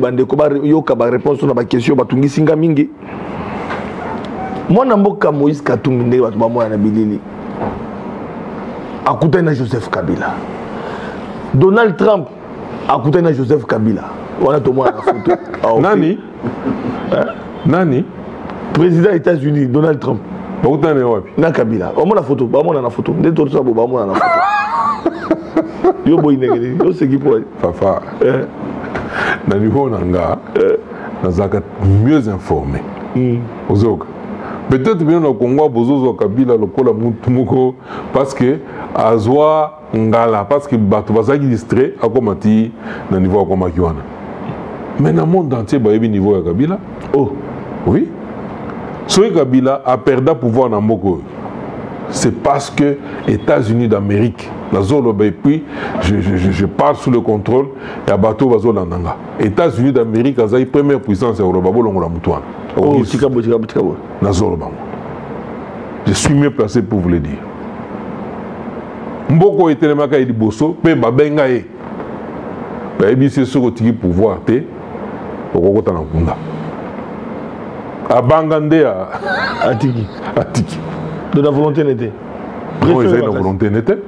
S3: réponse à la question. Moi, je suis Moïse Katumbi, je suis Akutana Joseph Kabila. Donald Trump Akutana Joseph Kabila. On a tombé la photo.
S4: Nani? Nani?
S3: Président des États-Unis, Donald Trump.
S4: Na
S3: Kabila. On a la photo. On a la photo. On a la photo. Yo boy negeri. Yo c'est qui pour.
S4: Papa. Na niveau nanga. Nazaka mieux informé. Ozoka. Peut-être bien au Congo, Bozozo Kabila, le Kola Moutumoko, parce que Azwa Ngala, parce que Batouazaki distrait, à Komati, dans le niveau de Komakiwana. Mais dans le monde entier, il y a un niveau de Kabila. Oh, oui. Ce Kabila a perdu le pouvoir dans Moko. C'est parce que les États-Unis d'Amérique, la zone, puis je parle sous le contrôle, et à bateau bazo landanga. États-Unis d'Amérique, c'est la première puissance européenne. Oh, je suis mieux placé pour vous le dire. Mboko était le maka di bosso, pe babenga e. Ba ebisi soko tiki pouvoir te, okoko tana kunda. Abangande atiki.
S2: De la volonté n'était.
S4: Non, ils ont la volonté n'était.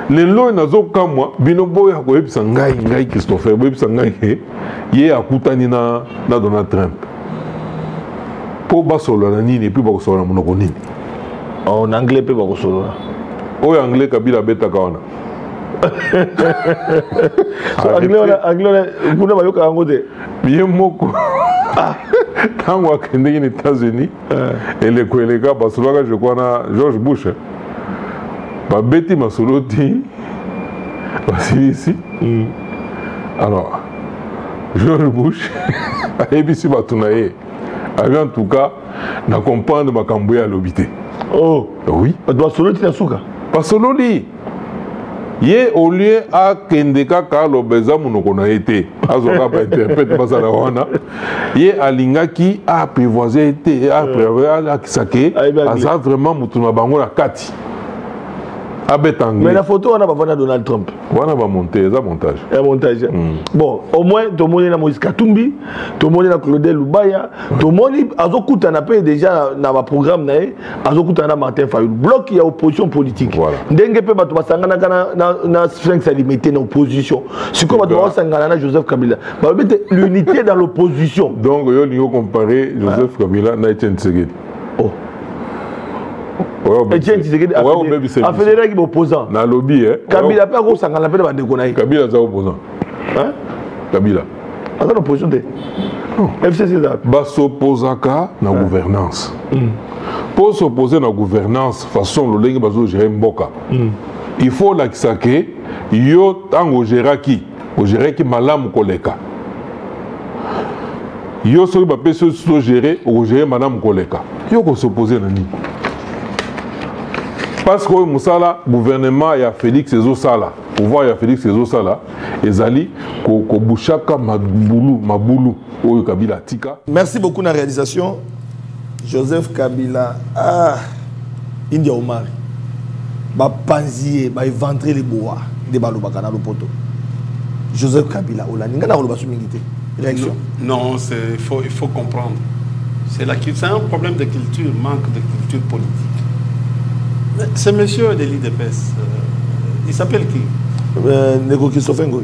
S4: Les lois nazo kamwa binobo ya ko ebisa ngai Christopher, bo ebisa ngai ye akutani na Donald Trump. Po basolo na nini puis basolo na monoko nini.
S2: En anglais pe basolo.
S4: O anglais Kabila beta kaona.
S2: Anglais kuna bayoka ngote.
S4: Bien moko. Quand on est aux États-Unis, et les collègues, je crois, George Bush, Betty Masoloti, ici. Alors, George Bush, ABC Batounaye, avait en tout cas, n'a comprendre ma cambouille à l'obité.
S2: Oh,
S4: oui.
S2: Masoloti n'a souka.
S4: Masoloti. Ye au lieu à Kendeka Karlo Bezamu no kona été azoka ba interprète basala wana ye alingaki a apprivoiser été a prévoir a kisake asa vraiment mutuna bango la kati
S3: Mais la photo, on a pas Donald Trump.
S4: On a monté, c'est un montage.
S3: Un montage. Bon, au moins, tout le monde est Moïse Katumbi, tout le monde est Claudel Lubaya, tout le monde est à paix déjà dans le programme, à Martin Fayulu. Bloc, il y a opposition politique.
S4: Voilà.
S3: Dengue peut pas na sphinx limité dans l'opposition. C'est comme Joseph Kabila. L'unité dans l'opposition.
S4: Donc, il faut comparer Joseph Kabila à Etienne Tshisekedi.
S3: Oh. Etienne Tshisekedi a fédéré qui est opposant.
S4: Dans le lobby,
S3: Kabila peut avoir un appel à Dekonaï.
S4: Kabila est opposant.
S3: Hein?
S4: Kabila.
S3: Attends, l'opposition de FCC.
S4: Bah, s'opposer à la gouvernance. Pour s'opposer à la gouvernance, façon, le lingue bazo gérer Mboka. Il faut la kisake, yo tango géraki, au géraki malam koleka. Yo so ba peso so gérer, au gérer malam koleka. Yo ko s'opposer na ni. Parce que Moussala, gouvernement, il y a Félix Ezosala, pouvoir il y a Félix Ezosala, Ezali, Kobouchaka Maboulou, Oyo Kabila Tika.
S2: Merci beaucoup de la réalisation. Joseph Kabila, India Omar, Panzier, éventrer les bois, des balobakana le poteau. Joseph Kabila, réaction.
S1: Non, il faut comprendre. C'est un problème de culture, manque de culture politique. Ce monsieur de l'IDPS, il s'appelle qui?
S2: Nego Christophe Ngoy.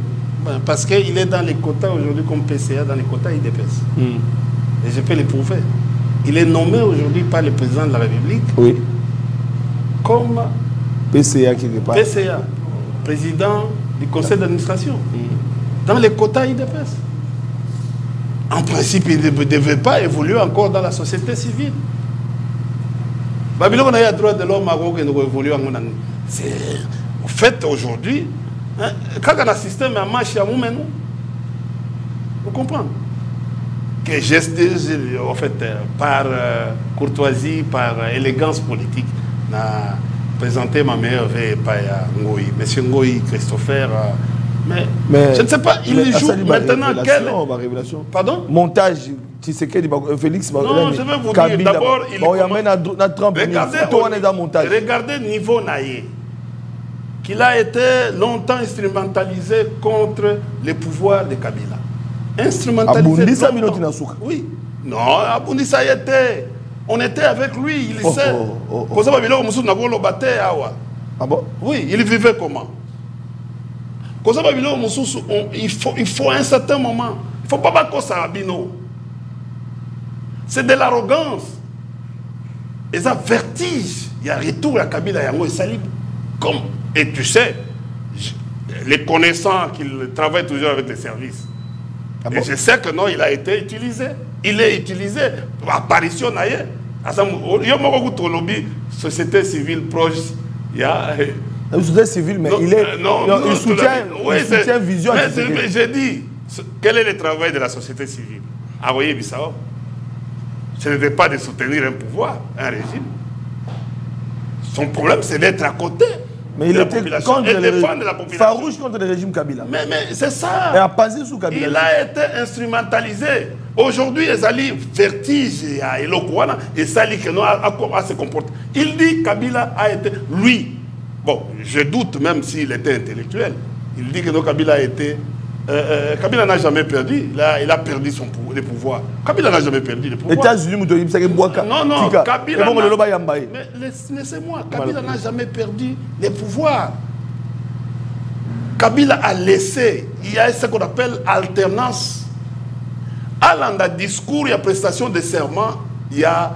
S1: Parce qu'il est dans les quotas aujourd'hui comme PCA, dans les quotas IDPS. Et je peux le prouver. Il est nommé aujourd'hui par le président de la République comme
S2: PCA qui n'est pas.
S1: PCA, président du conseil d'administration. Dans les quotas IDPS. En principe, il ne devait pas évoluer encore dans la société civile. Babylone a le droit de l'homme qui nous évolue en au fait, aujourd'hui, quand on a un système en marche, vous comprenez que geste, en fait, par courtoisie, par élégance politique, n'a présenté ma meilleure veille par Ngoï, M. Ngoï, Christopher. Mais je ne sais pas, il joue maintenant quelle
S2: révélation.
S1: Pardon?
S2: Montage. Tshisekedi, Félix,
S1: non, je vais vous dire d'abord, regardez le niveau Naïe, qu'il a été longtemps instrumentalisé contre les pouvoirs de Kabila. Instrumentalisé. Oui. Non, Abundisa était. On était avec lui, il sait.
S2: Ah bon?
S1: Oui, il vivait comment? Il faut un certain moment. Il ne faut pas battre ça à Bino. C'est de l'arrogance. Et ça vertige. Il y a retour à Kabila Yango et Salib. Comme, et tu sais, les connaissants qu'il travaille toujours avec les services. Ah bon? Et je sais que non, il a été utilisé. Il est utilisé. Apparition ailleurs. Il y a un société civile proche. Il y a.
S2: La société civile, mais il soutient vision.
S1: Mais j'ai dit, quel est le travail de la société civile? Envoyer Bissau. Ce n'était pas de soutenir un pouvoir, un régime. Son problème, c'est d'être à côté.
S2: Mais il était contre
S1: la population.
S2: Farouche contre le régime Kabila.
S1: Mais c'est ça.
S2: Et à passer sous Kabila.
S1: Il a été instrumentalisé. Aujourd'hui, Ezali vertige à Elokwana et Sali Keno à se comporter. Il dit Kabila a été lui. Bon, je doute même s'il était intellectuel. Il dit que Kabila a été. Kabila n'a jamais perdu. Il a perdu les pouvoirs. Kabila n'a jamais perdu les pouvoirs. Non, Kabila. Mais laissez-moi. Kabila n'a jamais perdu les pouvoirs. Kabila a laissé. Il y a ce qu'on appelle alternance. À l'anda discours, il y a prestation de serment. Il y a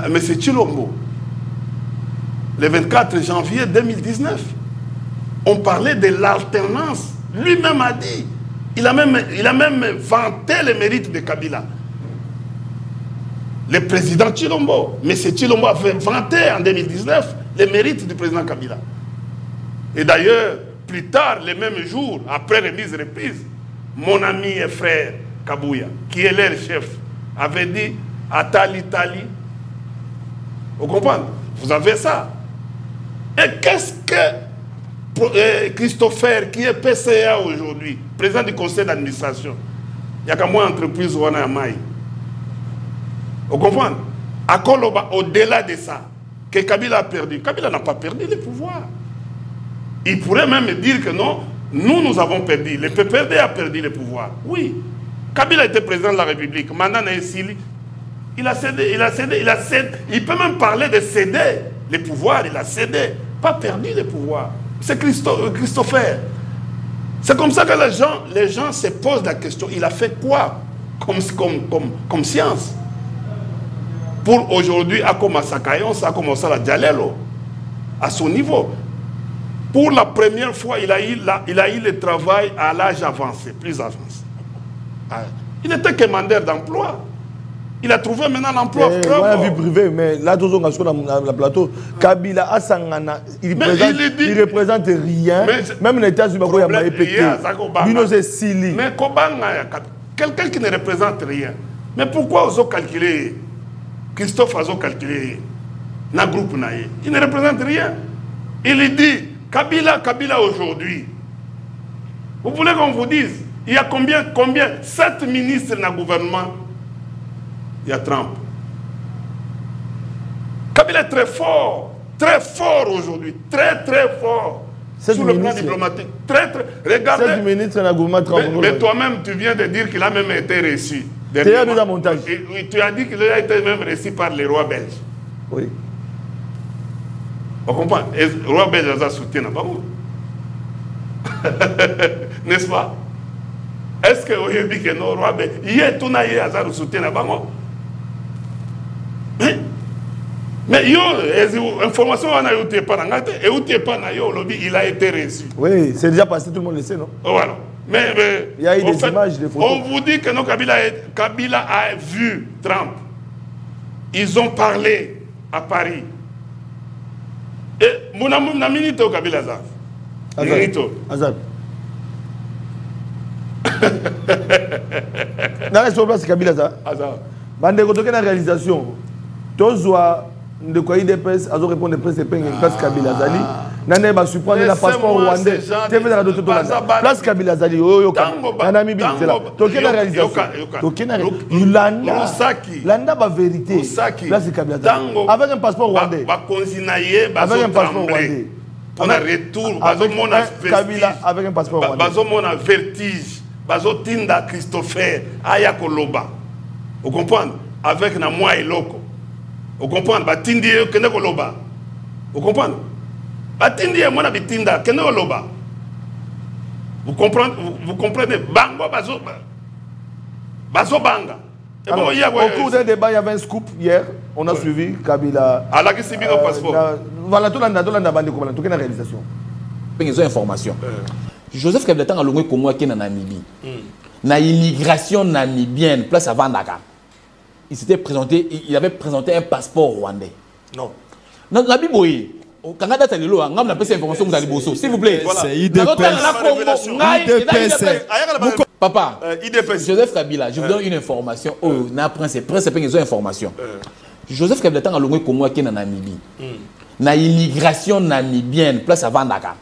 S1: M. Tshilombo. Le 24 janvier 2019. On parlait de l'alternance. Lui-même a dit, il a même vanté les mérites de Kabila. Le président Tshilombo, M. Tshilombo a vanté en 2019 les mérites du président Kabila. Et d'ailleurs, plus tard, les mêmes jours, après remise reprise, mon ami et frère Kabouya, qui est leur chef, avait dit Atali Tali. Vous comprenez? Vous avez ça. Et qu'est-ce que Christopher, qui est PCA aujourd'hui, président du conseil d'administration, il n'y a qu'à moi entreprise ou en Maï. Vous comprenez? À Koloba, au-delà de ça, que Kabila a perdu. Kabila n'a pas perdu les pouvoirs. Il pourrait même dire que non, nous avons perdu. Le PPRD a perdu le pouvoir. Oui. Kabila était président de la République. Maintenant, il a cédé, il a cédé. Il peut même parler de céder les pouvoirs. Il a cédé. Pas perdu les pouvoirs. C'est Christopher. C'est comme ça que les gens se posent la question. Il a fait quoi comme science? Pour aujourd'hui, à Komasakayon, ça a commencé à Dialelo, à son niveau. Pour la première fois, il a eu le travail à l'âge avancé, plus avancé. Il était commandeur d'emploi. Il a trouvé maintenant l'emploi.
S2: La vie privée, mais là, tout le monde dans le plateau. Kabila Asangana, il représente rien. Même les États-Unis, il y a pété. Mais quelqu'un qui ne représente rien. Mais pourquoi ils ont calculé? Christophe a calculé dans le groupe. Il ne représente rien. Il dit, Kabila aujourd'hui. Vous voulez qu'on vous dise, il y a combien 7 ministres dans le gouvernement. Il y a Trump. Kabila est très fort aujourd'hui, très fort. Sur le plan diplomatique. Regardez. 7 ministres dans le gouvernement Trump.
S1: Mais toi-même, tu viens de dire qu'il a même été reçu.
S2: Tu as mis dans montage.
S1: Tu as dit qu'il a été même reçu par les rois belges.
S2: Oui.
S1: On comprend. Et le roi belge a soutenu dans Bango. N'est-ce pas? Est-ce que vous avez dit que le roi belge, il a soutenu dans Bango? Mais l'information il a été reçu.
S2: Oui, c'est déjà passé, tout le monde le sait, non?
S1: Voilà. Mais
S2: il y a eu des images, des photos.
S1: On vous dit que non, Kabila a vu Trump. Ils ont parlé à Paris. Et mon minute au Kabila Azar.
S2: Azar. Dans la place Kabila Azar. Bande de la réalisation. Tozwa de quoi IDPS a répondu presse place Kabila Zali. Nane ba supprendre la passeport rwandais. Tu veux la doter place Kabila Zali. Yo nana mi c'est là. Toke la réalisation. Toke na Landa ba vérité. Place Kabila Zali. Avec un passeport rwandais.
S1: Ba konzinaye ba
S2: avec un passeport rwandais.
S1: On a retour
S2: Kabila avec un passeport rwandais.
S1: Bazo mona vertige. Bazo tinda Christopher Ayakoloba. Vous comprenez? Avec na moi et loco. Vous comprenez? Batindi kende koloba. Vous comprenez? Batindi moi na bitinda kende koloba. Vous comprenez? Bango bazo banga.
S2: Alors, au cours d'un débat, il y avait un scoop hier. On a suivi Kabila.
S1: À la question de passeport.
S2: Voilà, tout le monde a réalisation.
S5: Ils ont information. Joseph Kabila a longé comme moi qui est en Namibie. Na immigration namibienne, place à Vandaka. Il avait présenté un passeport rwandais.
S1: Non.
S5: Dans la Bible, au Canada, tu as dit, information s'il vous plaît.
S6: C'est IDPS.
S5: Papa, Joseph Kabila, je vous donne une information. Ils ont information. Joseph Kabila a longé comme moi qui est en Namibie. Na immigration namibienne, place à Vandaka.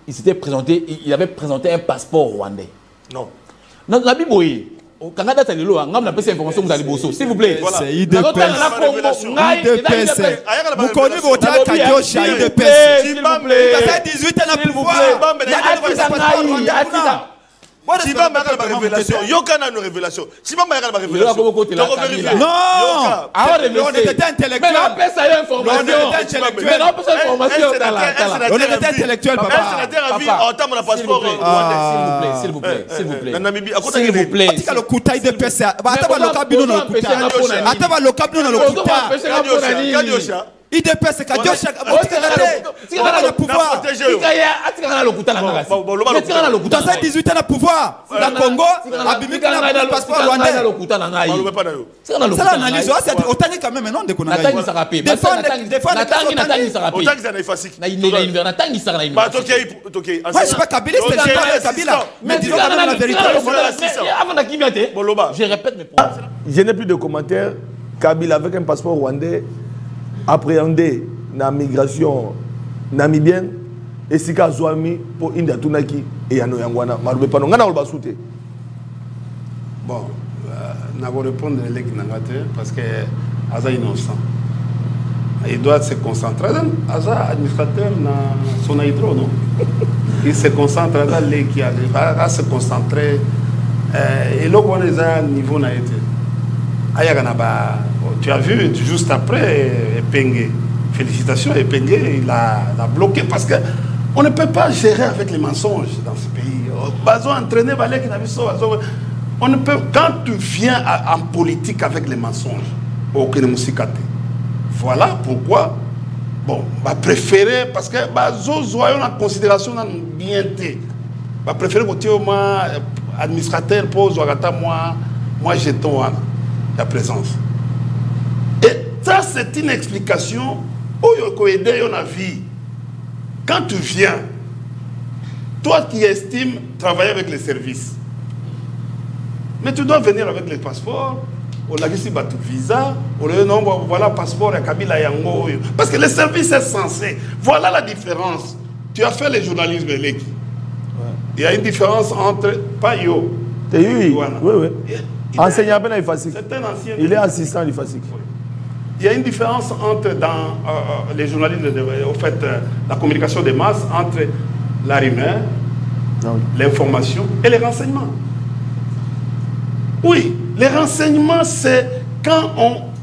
S5: Il avait présenté un passeport rwandais.
S6: Non.
S5: Dans la Bible, au Canada, tu as dit, information s'il vous plaît.
S6: C'est IDPS. Vous connaissez votre Kadiosha, IDPS. Ça fait 18 ans à pouvoir.
S2: Chibamba a la révélation. Yokana a une révélation. Chibamba a la révélation.
S6: Non. On était intellectuel.
S5: Mais on peut ça information. Mais on peut ça information.
S6: On était intellectuel, papa.
S5: S'il vous plaît. S'il vous plaît.
S6: Le kuta IDPS. Attends, le cabine dans le kuta. Attends, le cabine dans le kuta. IDPS, c'est Kadiosha. Le pouvoir. Dans ces 18 ans de pouvoir, le Congo a bimé le passeport rwandais. C'est l'analyse. C'est autant quand même, non? Moi, je suis pas Kabila, c'est Kabila. Mais disons quand même la vérité.
S5: Je répète mes propos.
S2: Je n'ai plus de commentaires. Kabila avec un passeport rwandais appréhendé la migration namibienne et Sika Zouami pour India Tunaki et Yano Yangwana. Marube Pano, Ngana Olbasute.
S1: Bon, je vais répondre à parce que Aza innocent. il doit se concentrer. Administrateur dans son hydro, non? Il se concentre dans les qui arrivent à se concentrer. Et là, on est à niveau naïté. Tu as vu juste après Epengue. Félicitations, Epengue, il a bloqué parce qu'on ne peut pas gérer avec les mensonges dans ce pays. On ne peut, quand tu viens en politique avec les mensonges, voilà pourquoi, bon, va préférer, parce que zozoyons en considération dans bien té, va préférer que tu administrateur pose moi jeton la présence. Et ça c'est une explication où on a vie. Quand tu viens, toi qui estimes travailler avec les services, mais tu dois venir avec les passeports, on a ici tu visa, on a non voilà passeport et Kabila Yango. Parce que le service est censé. Voilà la différence. Tu as fait le journalisme Leki. Il y a une différence entre pas yo.
S2: Oui. Enseignant à l'IFASIC.
S1: C'est un ancien.
S2: Il est assistant à l'IFASIC.
S1: Il y a une différence entre dans les journalistes, au fait, la communication des masses, entre la rumeur, l'information et les renseignements. Oui, les renseignements, c'est quand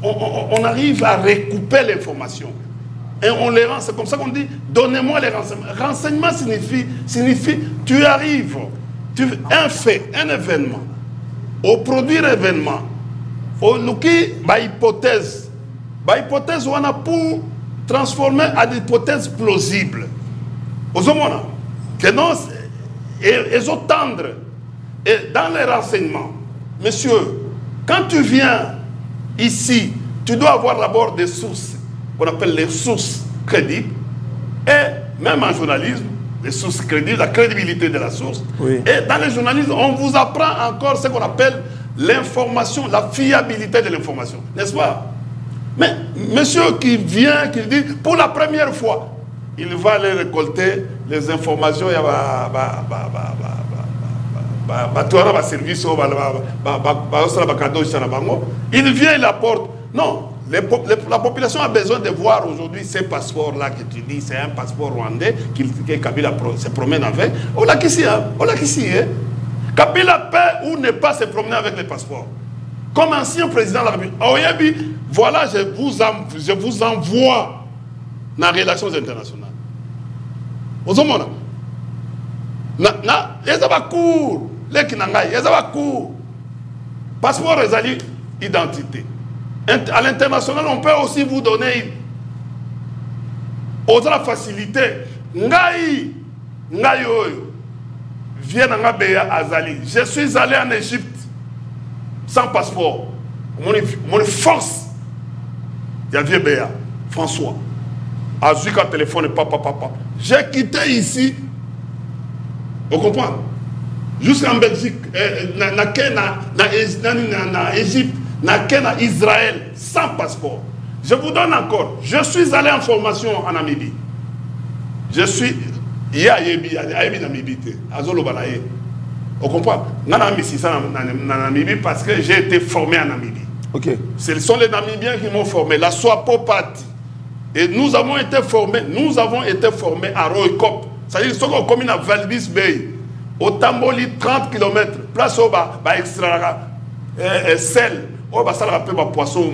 S1: on arrive à recouper l'information. Et on les rend, c'est comme ça qu'on dit, donnez-moi les renseignements. Renseignement signifie tu arrives, un fait, un événement, au produire événement, au hypothèse. Hypothèse, on a pour transformer à des hypothèses plausibles. Aux hommes, que non, et tendre. Et dans les renseignements, monsieur, quand tu viens ici, tu dois avoir d'abord des sources, qu'on appelle les sources crédibles, et même en journalisme, les sources crédibles, la crédibilité de la source. Oui. Et dans le journalisme, on vous apprend encore ce qu'on appelle l'information, la fiabilité de l'information, n'est-ce pas? Mais monsieur qui vient, qui dit, pour la première fois, il va aller récolter les informations, il y a il vient, il apporte. Non, la population a besoin de voir aujourd'hui ces passeports-là que tu dis, c'est un passeport rwandais que Kabila se promène avec. On l'a qu'ici, Kabila peut ou ne pas se promener avec les passeports. Comme ancien président de la République, voilà, je vous envoie dans les relations internationales. Vous savez, passeport et identité. À l'international, on peut aussi vous donner autre facilité. Je suis allé en Égypte sans passeport. Mon force. Il y a vieux Béa, François. Azuka téléphone, papa. J'ai quitté ici. Vous comprenez? Jusqu'en Belgique, en Égypte, en Israël, sans passeport. Je vous donne encore. Je suis allé en formation en Namibie. Je suis. Il y a Namibie. Vous comprenez? Je suis en Namibie parce que j'ai été formé en Namibie.
S2: Okay.
S1: Ce sont les Namibiens qui m'ont formé. La SWAPO partie. Et nous avons été formés à Roykop. C'est-à-dire que nous sommes commis à Valvis Bay. Au Tamboli, 30 km. Place au bas, extra, sel. Au bas, ça va faire poisson,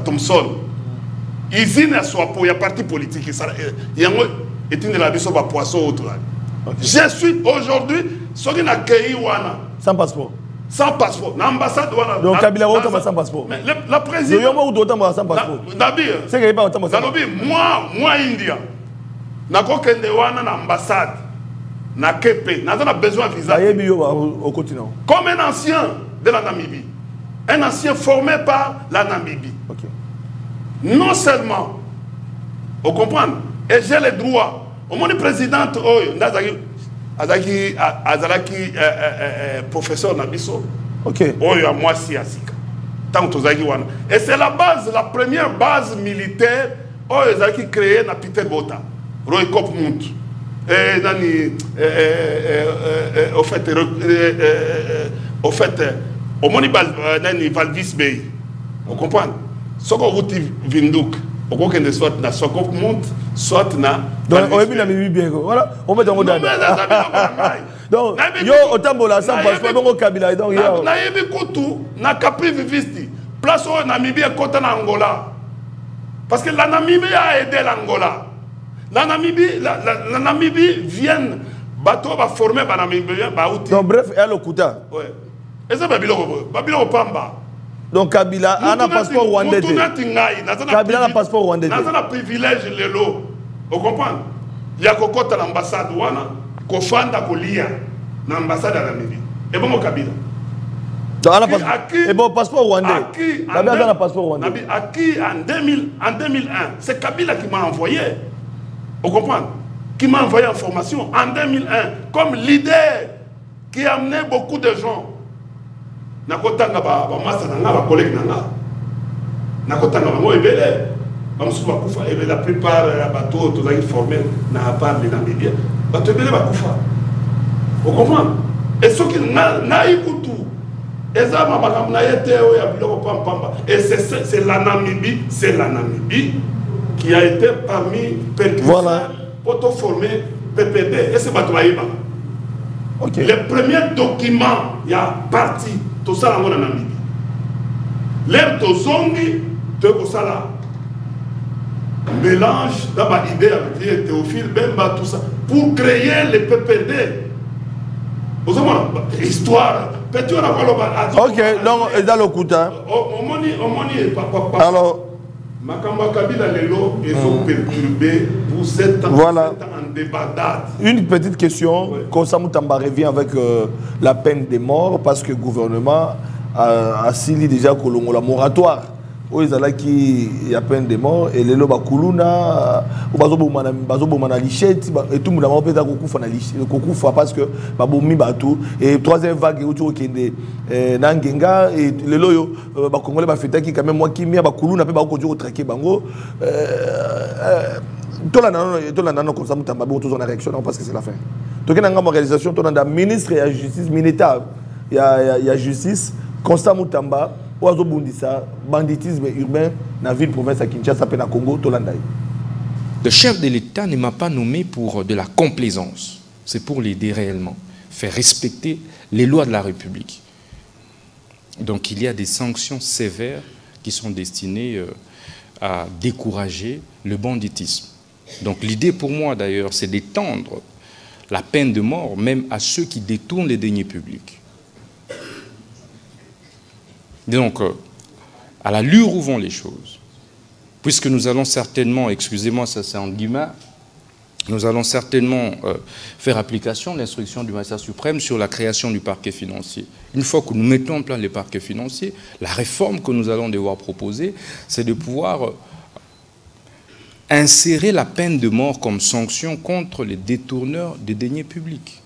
S1: Thompson. Usine à SWAPO, il y a parti politique. Il y a une de la vie sur poisson autour. Je suis aujourd'hui, sur une accueilli
S2: sans passeport.
S1: Sans passeport. L'ambassade.
S2: Donc, Kabila Ouattara sans passeport.
S1: Mais la présidente.
S2: Sans passeport.
S1: C'est que moi, India. Na kokende wana na ambassade. Na kepe. N'a pas besoin de visa.
S2: Au continent.
S1: Comme un ancien de la Namibie. Un ancien formé par la Namibie.
S2: Okay.
S1: Non seulement. Vous comprenez? Et j'ai le droit. Au moins, le président, Azalaki, professeur Nabiso.
S2: Ok.
S1: Moi, si Asika. Et c'est la base, la première base militaire qui créée dans Peter Bota. Roy Kopmund. Au fait, au Monibal Valvis Bay. Vous comprenez? Ce qu'on vous dit Vinduk. Pourquoi qu'on soit na Soko monte, soit na.
S2: Donc on est bien bien. Voilà, on met dans mon dada. Donc yo otambola sans passeport donc au Kabila donc yo.
S1: Na yebi kutu na Capri Vivisti. Place au Namibie kota na Angola. Parce que la Namibie a aidé l'Angola. La Namibie vient bateau va former ba Namibie ba outil.
S2: Donc bref, elle okuta.
S1: Ouais. Et ça Babilo Pamba.
S2: Donc Kabila a un passeport rwandais. Kabila a un passeport rwandais.
S1: Dans un privilège lelo. Vous comprenez? Il y a kokota l'ambassade wana, kofanda kolia na ambassade à Namibie. Et bon Kabila.
S2: Et bon passeport rwandais. Kabila a un passeport rwandais.
S1: Acquis en 2001. C'est Kabila qui m'a envoyé. Vous comprenez? Qui m'a envoyé information en 2001 comme leader qui a amené beaucoup de gens. Nakotanga ba massa nanga ba collègue nanga nakotanga ba ebele ba musu ba kufa et la plupart bateau tous les formés na part les Namibiens bateau ebele ba kufa vous comprenez et ce qui na ikutu eza mama na yete o ya biloko pamba et c'est la Namibie qui a été parmi
S2: voilà
S1: pour former PPD et c'est bateau aïba. OK. Le premier document il y a parti tout ça en Namibie. L'air de zongi de Kosala mélange d'abord idée avec Théophile Bemba tout ça pour créer les PPD. Vous savez histoire.
S2: Ok, donc dans le coup alors
S1: Makamba Kabila Lelo ils ont perturbé. Vous êtes
S2: voilà.
S1: En débat.
S2: Une petite question. Konsa Mutamba revient avec la peine de mort parce que le gouvernement a signé déjà la moratoire. Où ils allaient qui y a peine de mort et les loba kuluna bazo mana lichette et tout le monde peut kufa parce que babomi batou et troisième vague autour qui est nangenga et les loyo ba congolais ba fêter qui quand même moi qui mia ba kuluna pe ba ko jo traquer bango tout la nano comme ça mutamba bo tous on a réaction parce que c'est la fin donc il y a une réalisation tout dans ministre et la justice militaire il y a justice Constant Mutamba oazo bundisa banditisme urbain dans la ville province à Kinshasa pe na Congo tolandai.
S7: Le chef de l'État ne m'a pas nommé pour de la complaisance, c'est pour l'aider réellement, faire respecter les lois de la République. Donc il y a des sanctions sévères qui sont destinées à décourager le banditisme. Donc l'idée pour moi d'ailleurs c'est d'étendre la peine de mort même à ceux qui détournent les deniers publics. Donc, à l'allure où vont les choses, puisque nous allons certainement, excusez-moi, ça c'est en guillemets, nous allons certainement faire application de l'instruction du magistrat suprême sur la création du parquet financier. Une fois que nous mettons en place les parquets financiers, la réforme que nous allons devoir proposer, c'est de pouvoir insérer la peine de mort comme sanction contre les détourneurs des deniers publics.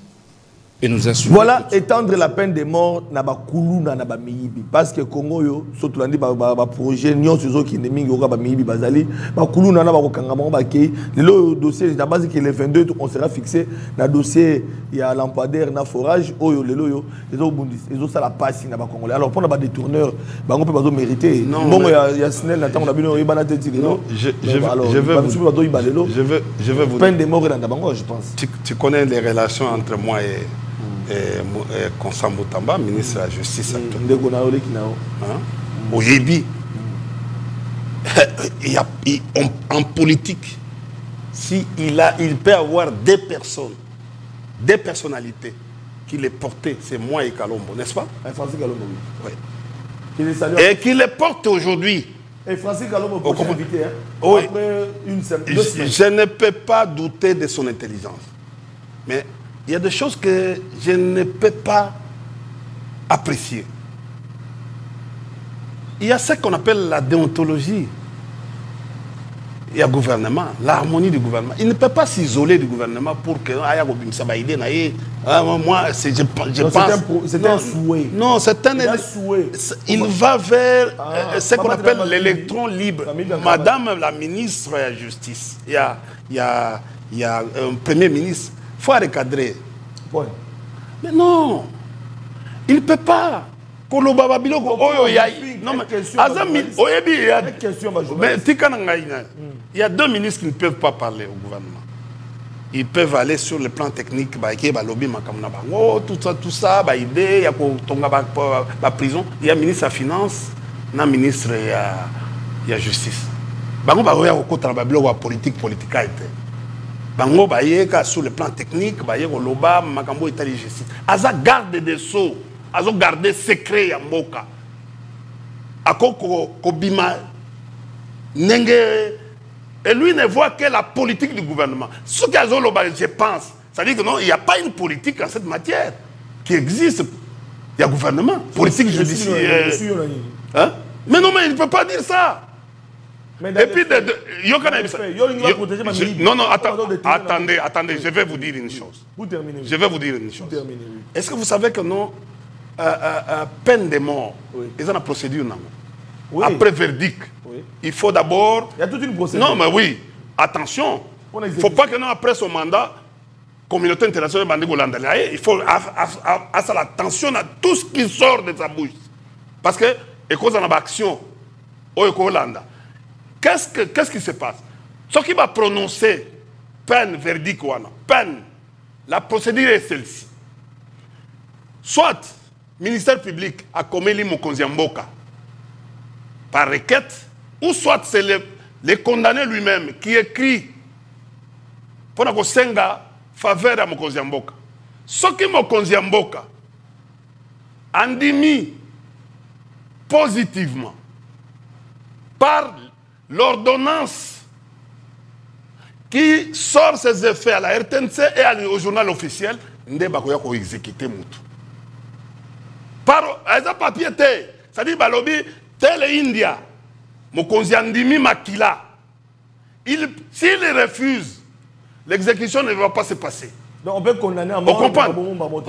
S7: Et nous
S2: voilà, étendre la peine de mort na ba kuluna na ba miyibi parce que Congo yo surtout landi ba projet nyon sur qui ne mingi ba miyibi bazali ba kuluna na ba ko kangama ba ke le dossier na base que le 22 on sera fixé na dossier il y a lampadaire na forage oyo le loyo les autres ça la passe na ba congolais alors pour na ba détourneur ba on peut pas mériter bon il y a Snell na tango na bino ibana teti lelo je vais vous peine de mort dans bango je pense
S1: tu connais les relations entre moi et Constant Mutamba, ministre de la Justice actuelle. Au Yébi, en politique, il peut avoir des personnes, des personnalités qui les portaient, c'est moi et Kalombo, n'est-ce pas?
S2: Francis Kalombo,
S1: oui. Et qui les portent aujourd'hui.
S2: Et Francis Kalombo, prochain invité,
S1: oui.
S2: Après une semaine.
S1: Je ne peux pas douter de son intelligence. Mais il y a des choses que je ne peux pas apprécier. Il y a ce qu'on appelle la déontologie. Il y a le gouvernement, l'harmonie du gouvernement. Il ne peut pas s'isoler du gouvernement pour que moi, je pense.
S2: C'est un souhait.
S1: Non, c'est un
S2: souhait.
S1: Il va vers ce qu'on appelle l'électron libre. Madame la ministre de la Justice, il y a un premier ministre. Il faut recadrer.
S2: Ouais.
S1: Mais non, il ne peut pas. koloba ba biloko oyo ya non mais azami oyebi ya mais tikana ngaina il y a deux ministres qui ne peuvent pas parler au gouvernement. Ils peuvent aller sur le plan technique ba ke ba lobby makamna bango tout ça ba idée ya ko tonga ba prison. Il y a ministre de la finance na ministre ya justice. Bango ba ya ko travailler biloko politique été. Bango ba yeka sur le plan technique ba yeko loba makambo itali justice. Aza garde des sceaux. Azo garder secret ya mboka. Akoko kobima nenge. Et lui ne voit que la politique du gouvernement. Ce qu'Azo loba, je pense, ça dit que non, il n'y a pas une politique en cette matière qui existe. Il y a gouvernement, politique judiciaire. Hein? Mais non, mais il ne peut pas dire ça. Mais et puis, non, attendez, je vais vous dire une chose. Je vais vous dire une chose. Est-ce que vous savez que non, peine de mort, ils ont la procédure, non? Après verdict, il faut d'abord...
S2: Il y a toute une procédure.
S1: Non, mais oui, attention. Il ne faut pas que non, après son mandat, communauté internationale, il faut faire attention à tout ce qui sort de sa bouche. Parce que, et cause de l'action, au Hollande, qu'est-ce qui se passe? Ce qui va prononcer peine, verdict, peine, la procédure est celle-ci. Soit, le ministère public a commis l'imokonziamboka par requête, ou soit c'est le condamné lui-même qui écrit pour que senga faveur à Mokonziamboka. Ce qui Mokonziamboka a dit positivement par l'ordonnance qui sort ses effets à la RTNC et au journal officiel, ne va pas exécuter Moutou. Par exemple, papier, c'est-à-dire balobi tel India, Mokonzi Andimi Makila, s'il refuse, l'exécution ne va pas se passer.
S2: Donc on peut condamner à mort.
S1: On comprend.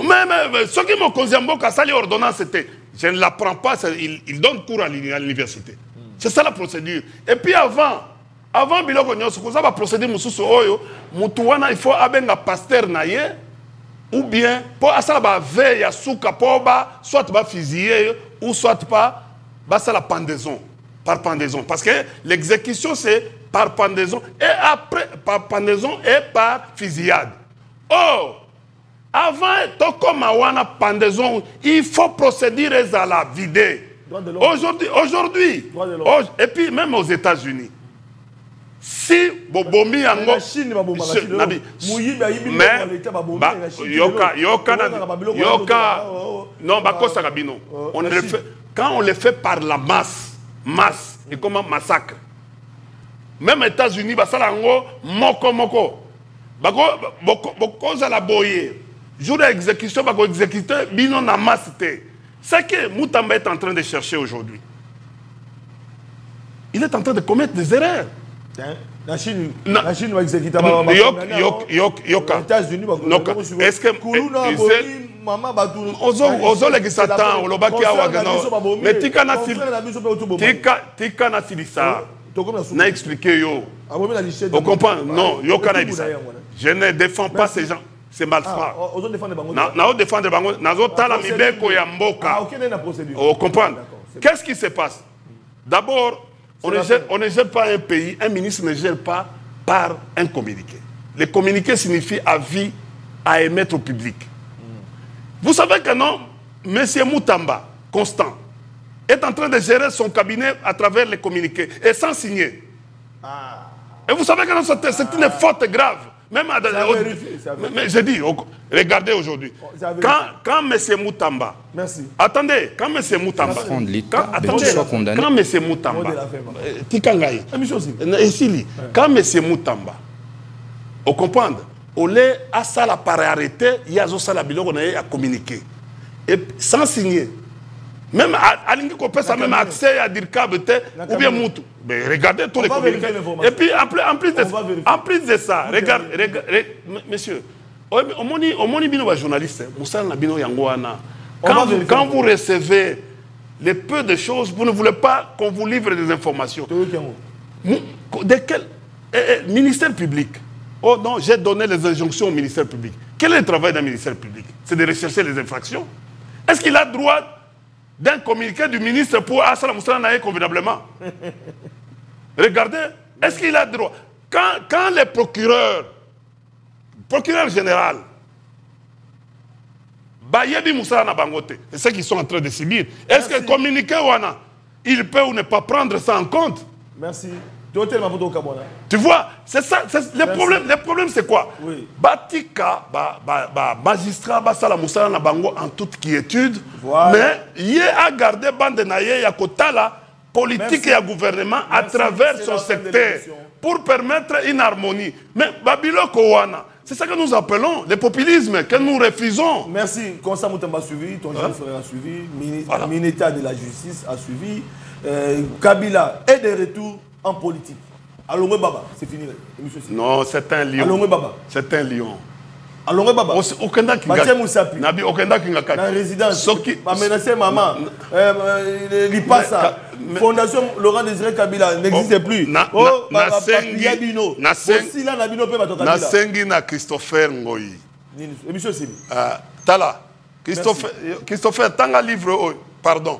S1: Mais ce qui Mokonzi Amboka, ça l'ordonnance, c'était, je ne l'apprends pas, il donne cours à l'université. C'est ça la procédure. Et puis avant Biloko Nyonso, ça va procéder Moussousso Oyo, Moutouana, il faut abenga pasteur naye, ou bien, pour ça va veille à souka, soit va fusiller, ou soit pas, ça la pendaison. Par pendaison. Parce que l'exécution, c'est par pendaison. Et après, par pendaison et par fusillade. Oh! Avant, comme à pendaison, il faut procéder à la vider. Aujourd'hui, et puis même aux États-Unis, si Bobomi Ango, non, on le fait quand on le fait par la masse et comme un massacre. Même aux États-Unis, ça moko. Bako za la boye. Jour d'exécution, bako exécuter bino na masse. C'est que Moutamba est en train de chercher aujourd'hui. Il est en train de commettre des erreurs.
S2: La Chine va exécuter.
S1: Les
S2: États-Unis vont
S1: est-ce que ozo legisatan olobaki awagano mais tika na silisa na expliqué yo on comprend non yo kana bisa je ne défends pas ces gens c'est malfrat na défendre bango nazo tala mibeko ya mboka on comprend qu'est-ce qui se passe d'abord on ne gère pas un pays, un ministre ne gère pas par un communiqué. Le communiqué signifie avis à émettre au public. Vous savez que non, M. Moutamba, Constant, est en train de gérer son cabinet à travers les communiqués et sans signer. Et vous savez que c'est une faute grave. Même mais je dis, regardez aujourd'hui. Quand M. Moutamba, attendez, quand M. Moutamba, quand M. Moutamba, quand M. Moutamba, on comprend, on est à ça la arrêté, il y a ça la biloko à communiquer. Et sans signer. Même à ça même accès à dire ou bien Moutou. Mais regardez tous les communiqués. Et puis en plus de ça, regardez, monsieur, quand vous recevez les peu de choses, vous ne voulez pas qu'on vous livre des informations. De quel ministère public? Oh non, j'ai donné les injonctions au ministère public. Quel est le travail d'un ministère public? C'est de rechercher les infractions. Est-ce qu'il a droit d'un communiqué du ministre pour Assala Moussala Naye convenablement. Regardez, est-ce qu'il a droit? Quand les procureurs général, Bayebi Moussala na Bangote, c'est ce qu'ils sont en train de subir. Est-ce que le communiqué Wana, il peut ou ne pas prendre ça en compte?
S2: Merci.
S1: Tu vois, c'est ça. Le problème, c'est quoi?
S2: Oui.
S1: Batika, magistrat, Basala Moussala na Bango en toute quiétude.
S2: Voilà.
S1: Mais il a gardé bande naye ya kotala politique et gouvernement à travers son secteur pour permettre une harmonie. Mais Babilo Kowana, c'est ça que nous appelons le populisme, que nous refusons.
S2: Merci. Constant Moutamba a suivi, ton jeune frère a suivi, Mineta de la justice a suivi, Kabila est de retour en politique. Alongwe Baba, c'est fini.
S1: Non, c'est un lion.
S2: Alongwe Baba.
S1: C'est un lion.
S2: Alongwe Baba.
S1: Okenda Kinga.
S2: Mathieu Moussapi.
S1: Nabi Okenda Kinga.
S2: Dans la résidence. Ma menacé maman. Lipasa. Fondation Laurent Désiré Kabila n'existe plus.
S1: Nasengi na Christopher Ngoyi.
S2: Émission Simi.
S1: Tala. Christopher, tanga livre. Pardon.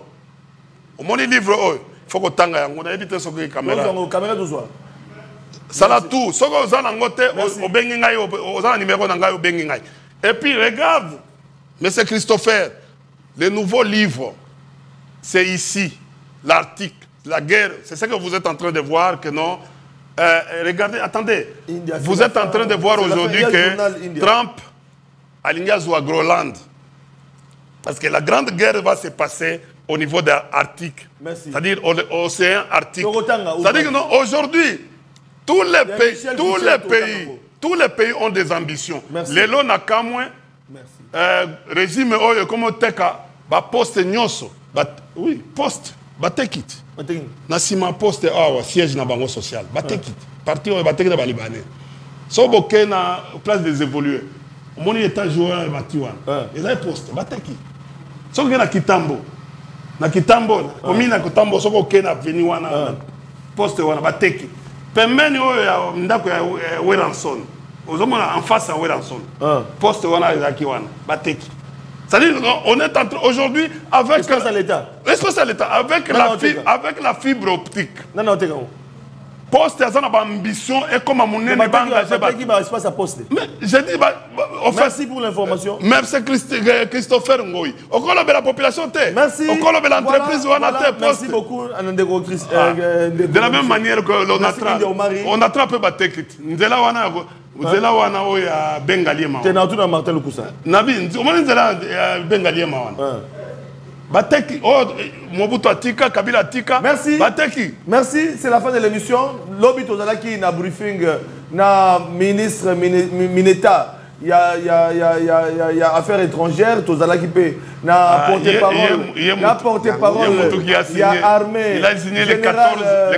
S1: Au mon livre. Il faut que tanga yango na éviter ce que caméra.
S2: Caméra de soir.
S1: Ça là tout. Ce que vous avez ngote au bengi ngai au za numéro na ngai au bengi ngai. Et puis regarde, Monsieur Christopher, le nouveau livre, c'est ici l'article, la guerre. C'est ce que vous êtes en train de voir que non. Regardez, attendez. Vous êtes en train de voir aujourd'hui que Trump a l'ingaz ou à Groenland. Parce que la grande guerre va se passer au niveau de l'Arctique. C'est-à-dire l'océan Arctique. C'est-à-dire que non, aujourd'hui, tous les pays ont des ambitions. Les lots n'a qu'à moins. Régime comme Teka, poste nyoso. Oui, poste. Batekit. Nasima poste siège na bango social. Batekit. Parti batekit na Libanais. Soboke na place des évolués. Mon état joueur batiwan. Ils ont poste. Batekit. Soboke na Kitambo. Na Kitambo, komina Kitambo soko kena veni wana poste wana bateki. Pembeni oyo ya ndako ya Weranson. Ozomona en face à Weranson. Poste wana ezaki wana bateki. C'est-à-dire on est en train aujourd'hui avec
S2: l'espace à l'État.
S1: L'espace à l'État avec la fibre optique.
S2: Non.
S1: Poste a une ambition et comme mon ennemi
S2: espace à poste.
S1: Mais je dis
S2: merci pour l'information.
S1: Merci Christopher Ngoyi. Au col de la population T.
S2: Merci.
S1: Au col de l'entreprise
S2: merci beaucoup
S1: de la même manière que on attrape Batekit. Ndela wana oya Bengali ma.
S2: Tena tout na Martin Lukusa.
S1: Nabi, on m'a dit Bengali ma wana. Bateki, Mobutu Atika, Kabila Atika.
S2: Merci.
S1: Bateki.
S2: Merci, c'est la fin de l'émission. Lobby Tozalaki na briefing na ministre Mineta. Il y a affaires étrangères, Tozalaki P. Na porte-parole. Il y a armée.
S1: Il a signé le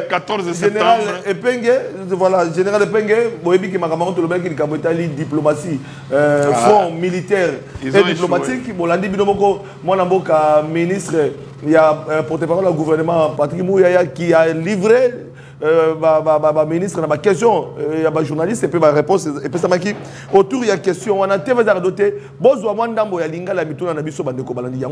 S1: 14 septembre.
S2: Général Epenge, voilà, général Epenge, Boebi qui m'a ramené le mec qui a diplomatie, fonds militaire et diplomatique. Bolandi Binomoko, mon amboka ministre, il y a porte-parole au gouvernement Patrick Mouyaya qui a livré. Ministre, ma question, il y a un journaliste, et puis ma réponse, et puis ça m'a dit, autour il y a une question, on a un thème à doter, bon, je dois m'en dambo, il y a l'inga la mitona, on a mis sur Bandeko Balandi, il y a un